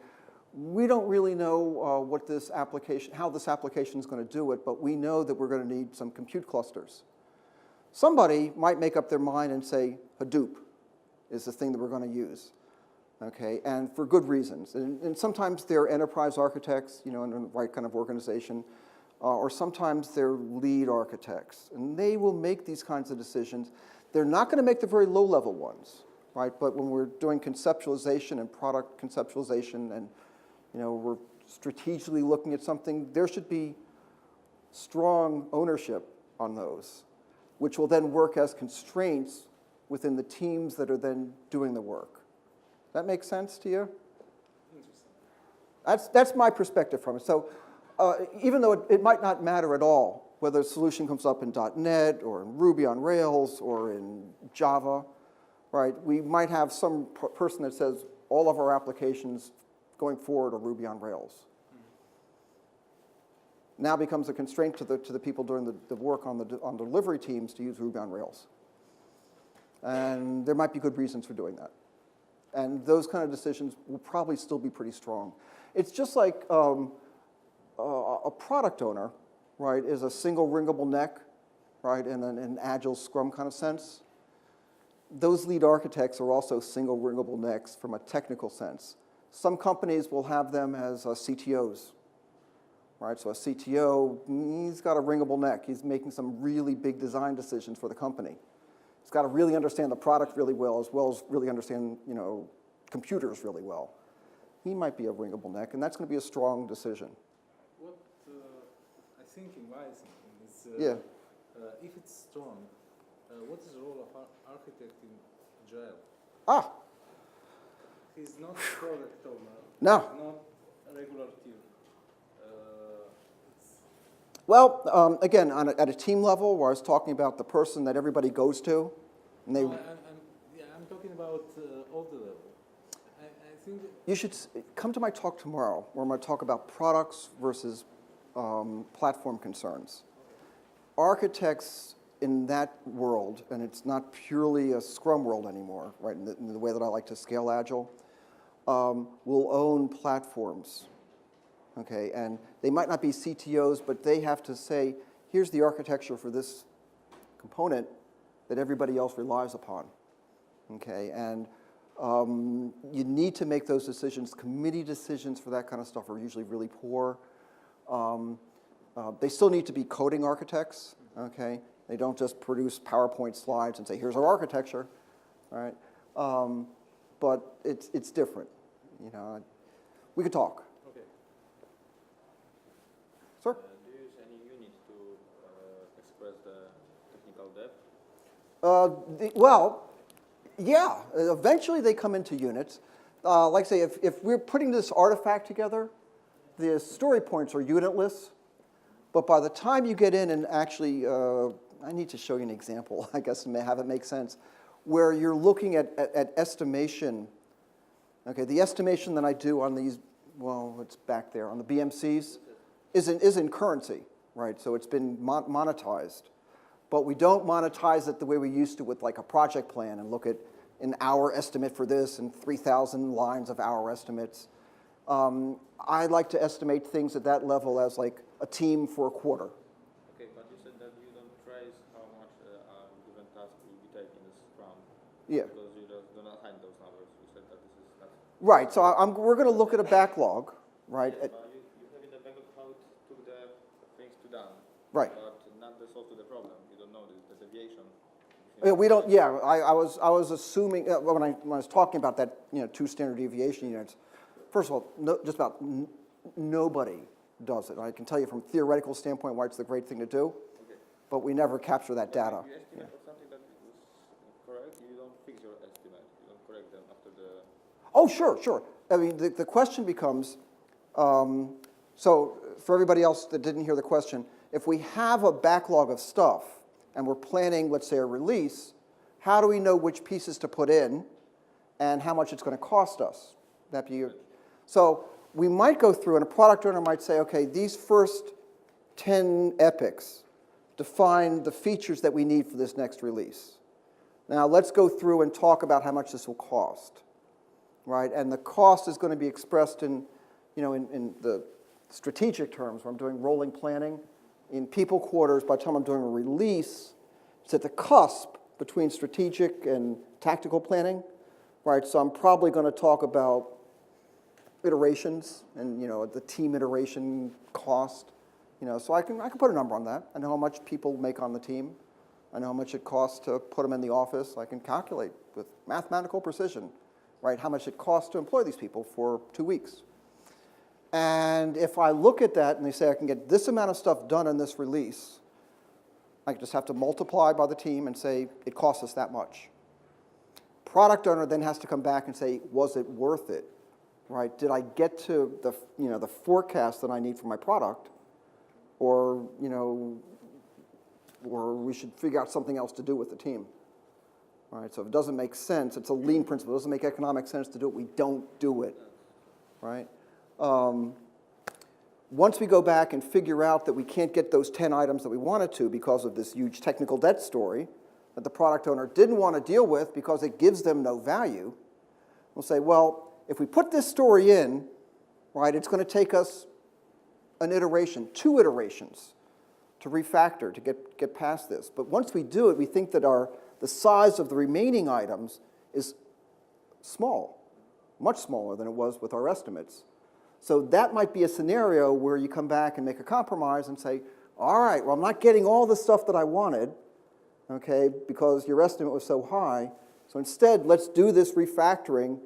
we don't really know how this application is going to do it, but we know that we're going to need some compute clusters. Somebody might make up their mind and say, Hadoop is the thing that we're going to use, okay, and for good reasons. And sometimes they're enterprise architects, in the right kind of organization, or sometimes they're lead architects, and they will make these kinds of decisions. They're not going to make the very low-level ones, right? But when we're doing conceptualization and product conceptualization, and we're strategically looking at something, there should be strong ownership on those, which will then work as constraints within the teams that are then doing the work. That make sense to you? Interesting. That's my perspective from it. So even though it might not matter at all whether a solution comes up in .NET or in Ruby on Rails or in Java, right? We might have some person that says all of our applications going forward are Ruby on Rails. Now becomes a constraint to the people doing the work on the delivery teams to use Ruby on Rails. And there might be good reasons for doing that. And those kind of decisions will probably still be pretty strong. It's just like a product owner, right, is a single ringable neck, right, in an Agile Scrum kind of sense. Those lead architects are also single ringable necks from a technical sense. Some companies will have them as CTOs, right? So a CTO, he's got a ringable neck. He's making some really big design decisions for the company. He's got to really understand the product really well as really understand, computers really well. He might be a ringable neck, and that's going to be a strong decision. What I think in my thinking is if it's strong, what is the role of architect in Agile? He's not a product owner. No. He's not a regular team. Well, again, at a team level, where I was talking about the person that everybody goes to, and they. I'm talking about all the level. I think you should come to my talk tomorrow, where I'm going to talk about products versus platform concerns. Architects in that world, and it's not purely a Scrum world anymore, right? In the way that I like to scale Agile, will own platforms. Okay, and they might not be CTOs, but they have to say, here's the architecture for this component that everybody else relies upon. Okay, and you need to make those decisions. Committee decisions for that kind of stuff are usually really poor. They still need to be coding architects. Okay, they don't just produce PowerPoint slides and say, here's our architecture, all right? But it's different. We could talk. Sir? Do you use any unit to express the technical depth? Well, Yeah, eventually they come into units. Like I say, if we're putting this artifact together, the story points are unitless, but by the time you get in and actually, I need to show you an example, I guess, to have it make sense, where you're looking at estimation. Okay, the estimation that I do on these, well, it's back there, on the BMCs, is in currency, right? So it's been monetized. But we don't monetize it the way we used to with like a project plan and look at an hour estimate for this and 3,000 lines of hour estimates. I like to estimate things at that level as like a team for a quarter. Okay, but you said that you don't trace how much a given task will be taken in this Scrum. Yeah. Because you just do not hide those numbers. You said that this is that's Right, so we're going to look at a backlog, right? yes, but you have in the backlog how it took the things to done. Right. But not the solve to the problem. You don't know the deviation. Yeah, we don't. Yeah, I was assuming when I was talking about that, 2 standard deviation units. First of all, just about nobody does it. I can tell you from a theoretical standpoint why it's the great thing to do, Okay. but we never capture that data. If you estimate something that was correct, you don't fix your estimate. You don't correct them after the. Oh, sure. I mean, the question becomes, so for everybody else that didn't hear the question, if we have a backlog of stuff and we're planning, let's say, a release, how do we know which pieces to put in and how much it's going to cost us? So we might go through, and a product owner might say, okay, these first 10 epics define the features that we need for this next release. Now let's go through and talk about how much this will cost, right? And the cost is going to be expressed in the strategic terms, where I'm doing rolling planning. In people quarters, by the time I'm doing a release, it's at the cusp between strategic and tactical planning, right? So I'm probably going to talk about iterations and the team iteration cost. So I can put a number on that. I know how much people make on the team. I know how much it costs to put them in the office. I can calculate with mathematical precision, right, how much it costs to employ these people for 2 weeks. And if I look at that and they say I can get this amount of stuff done in this release, I just have to multiply by the team and say it costs us that much. Product owner then has to come back and say, was it worth it? Right? Did I get to the forecast that I need for my product, or or we should figure out something else to do with the team? All right. So if it doesn't make sense, it's a lean principle. It doesn't make economic sense to do it. We don't do it. Right? Once we go back and figure out that we can't get those 10 items that we wanted to because of this huge technical debt story that the product owner didn't want to deal with because it gives them no value, we'll say, well, if we put this story in, right, it's going to take us an iteration, 2 iterations to refactor, to get past this. But once we do it, we think that the size of the remaining items is small, much smaller than it was with our estimates. So that might be a scenario where you come back and make a compromise and say, all right, well, I'm not getting all the stuff that I wanted, okay, because your estimate was so high. So instead, let's do this refactoring.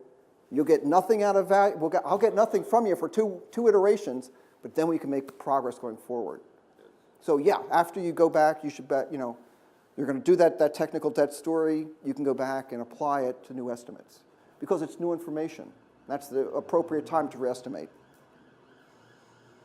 You'll get nothing out of value. I'll get nothing from you for two iterations, but then we can make progress going forward. So yeah, after you go back, you should bet, you're going to do that technical debt story. You can go back and apply it to new estimates because it's new information. That's the appropriate time to reestimate.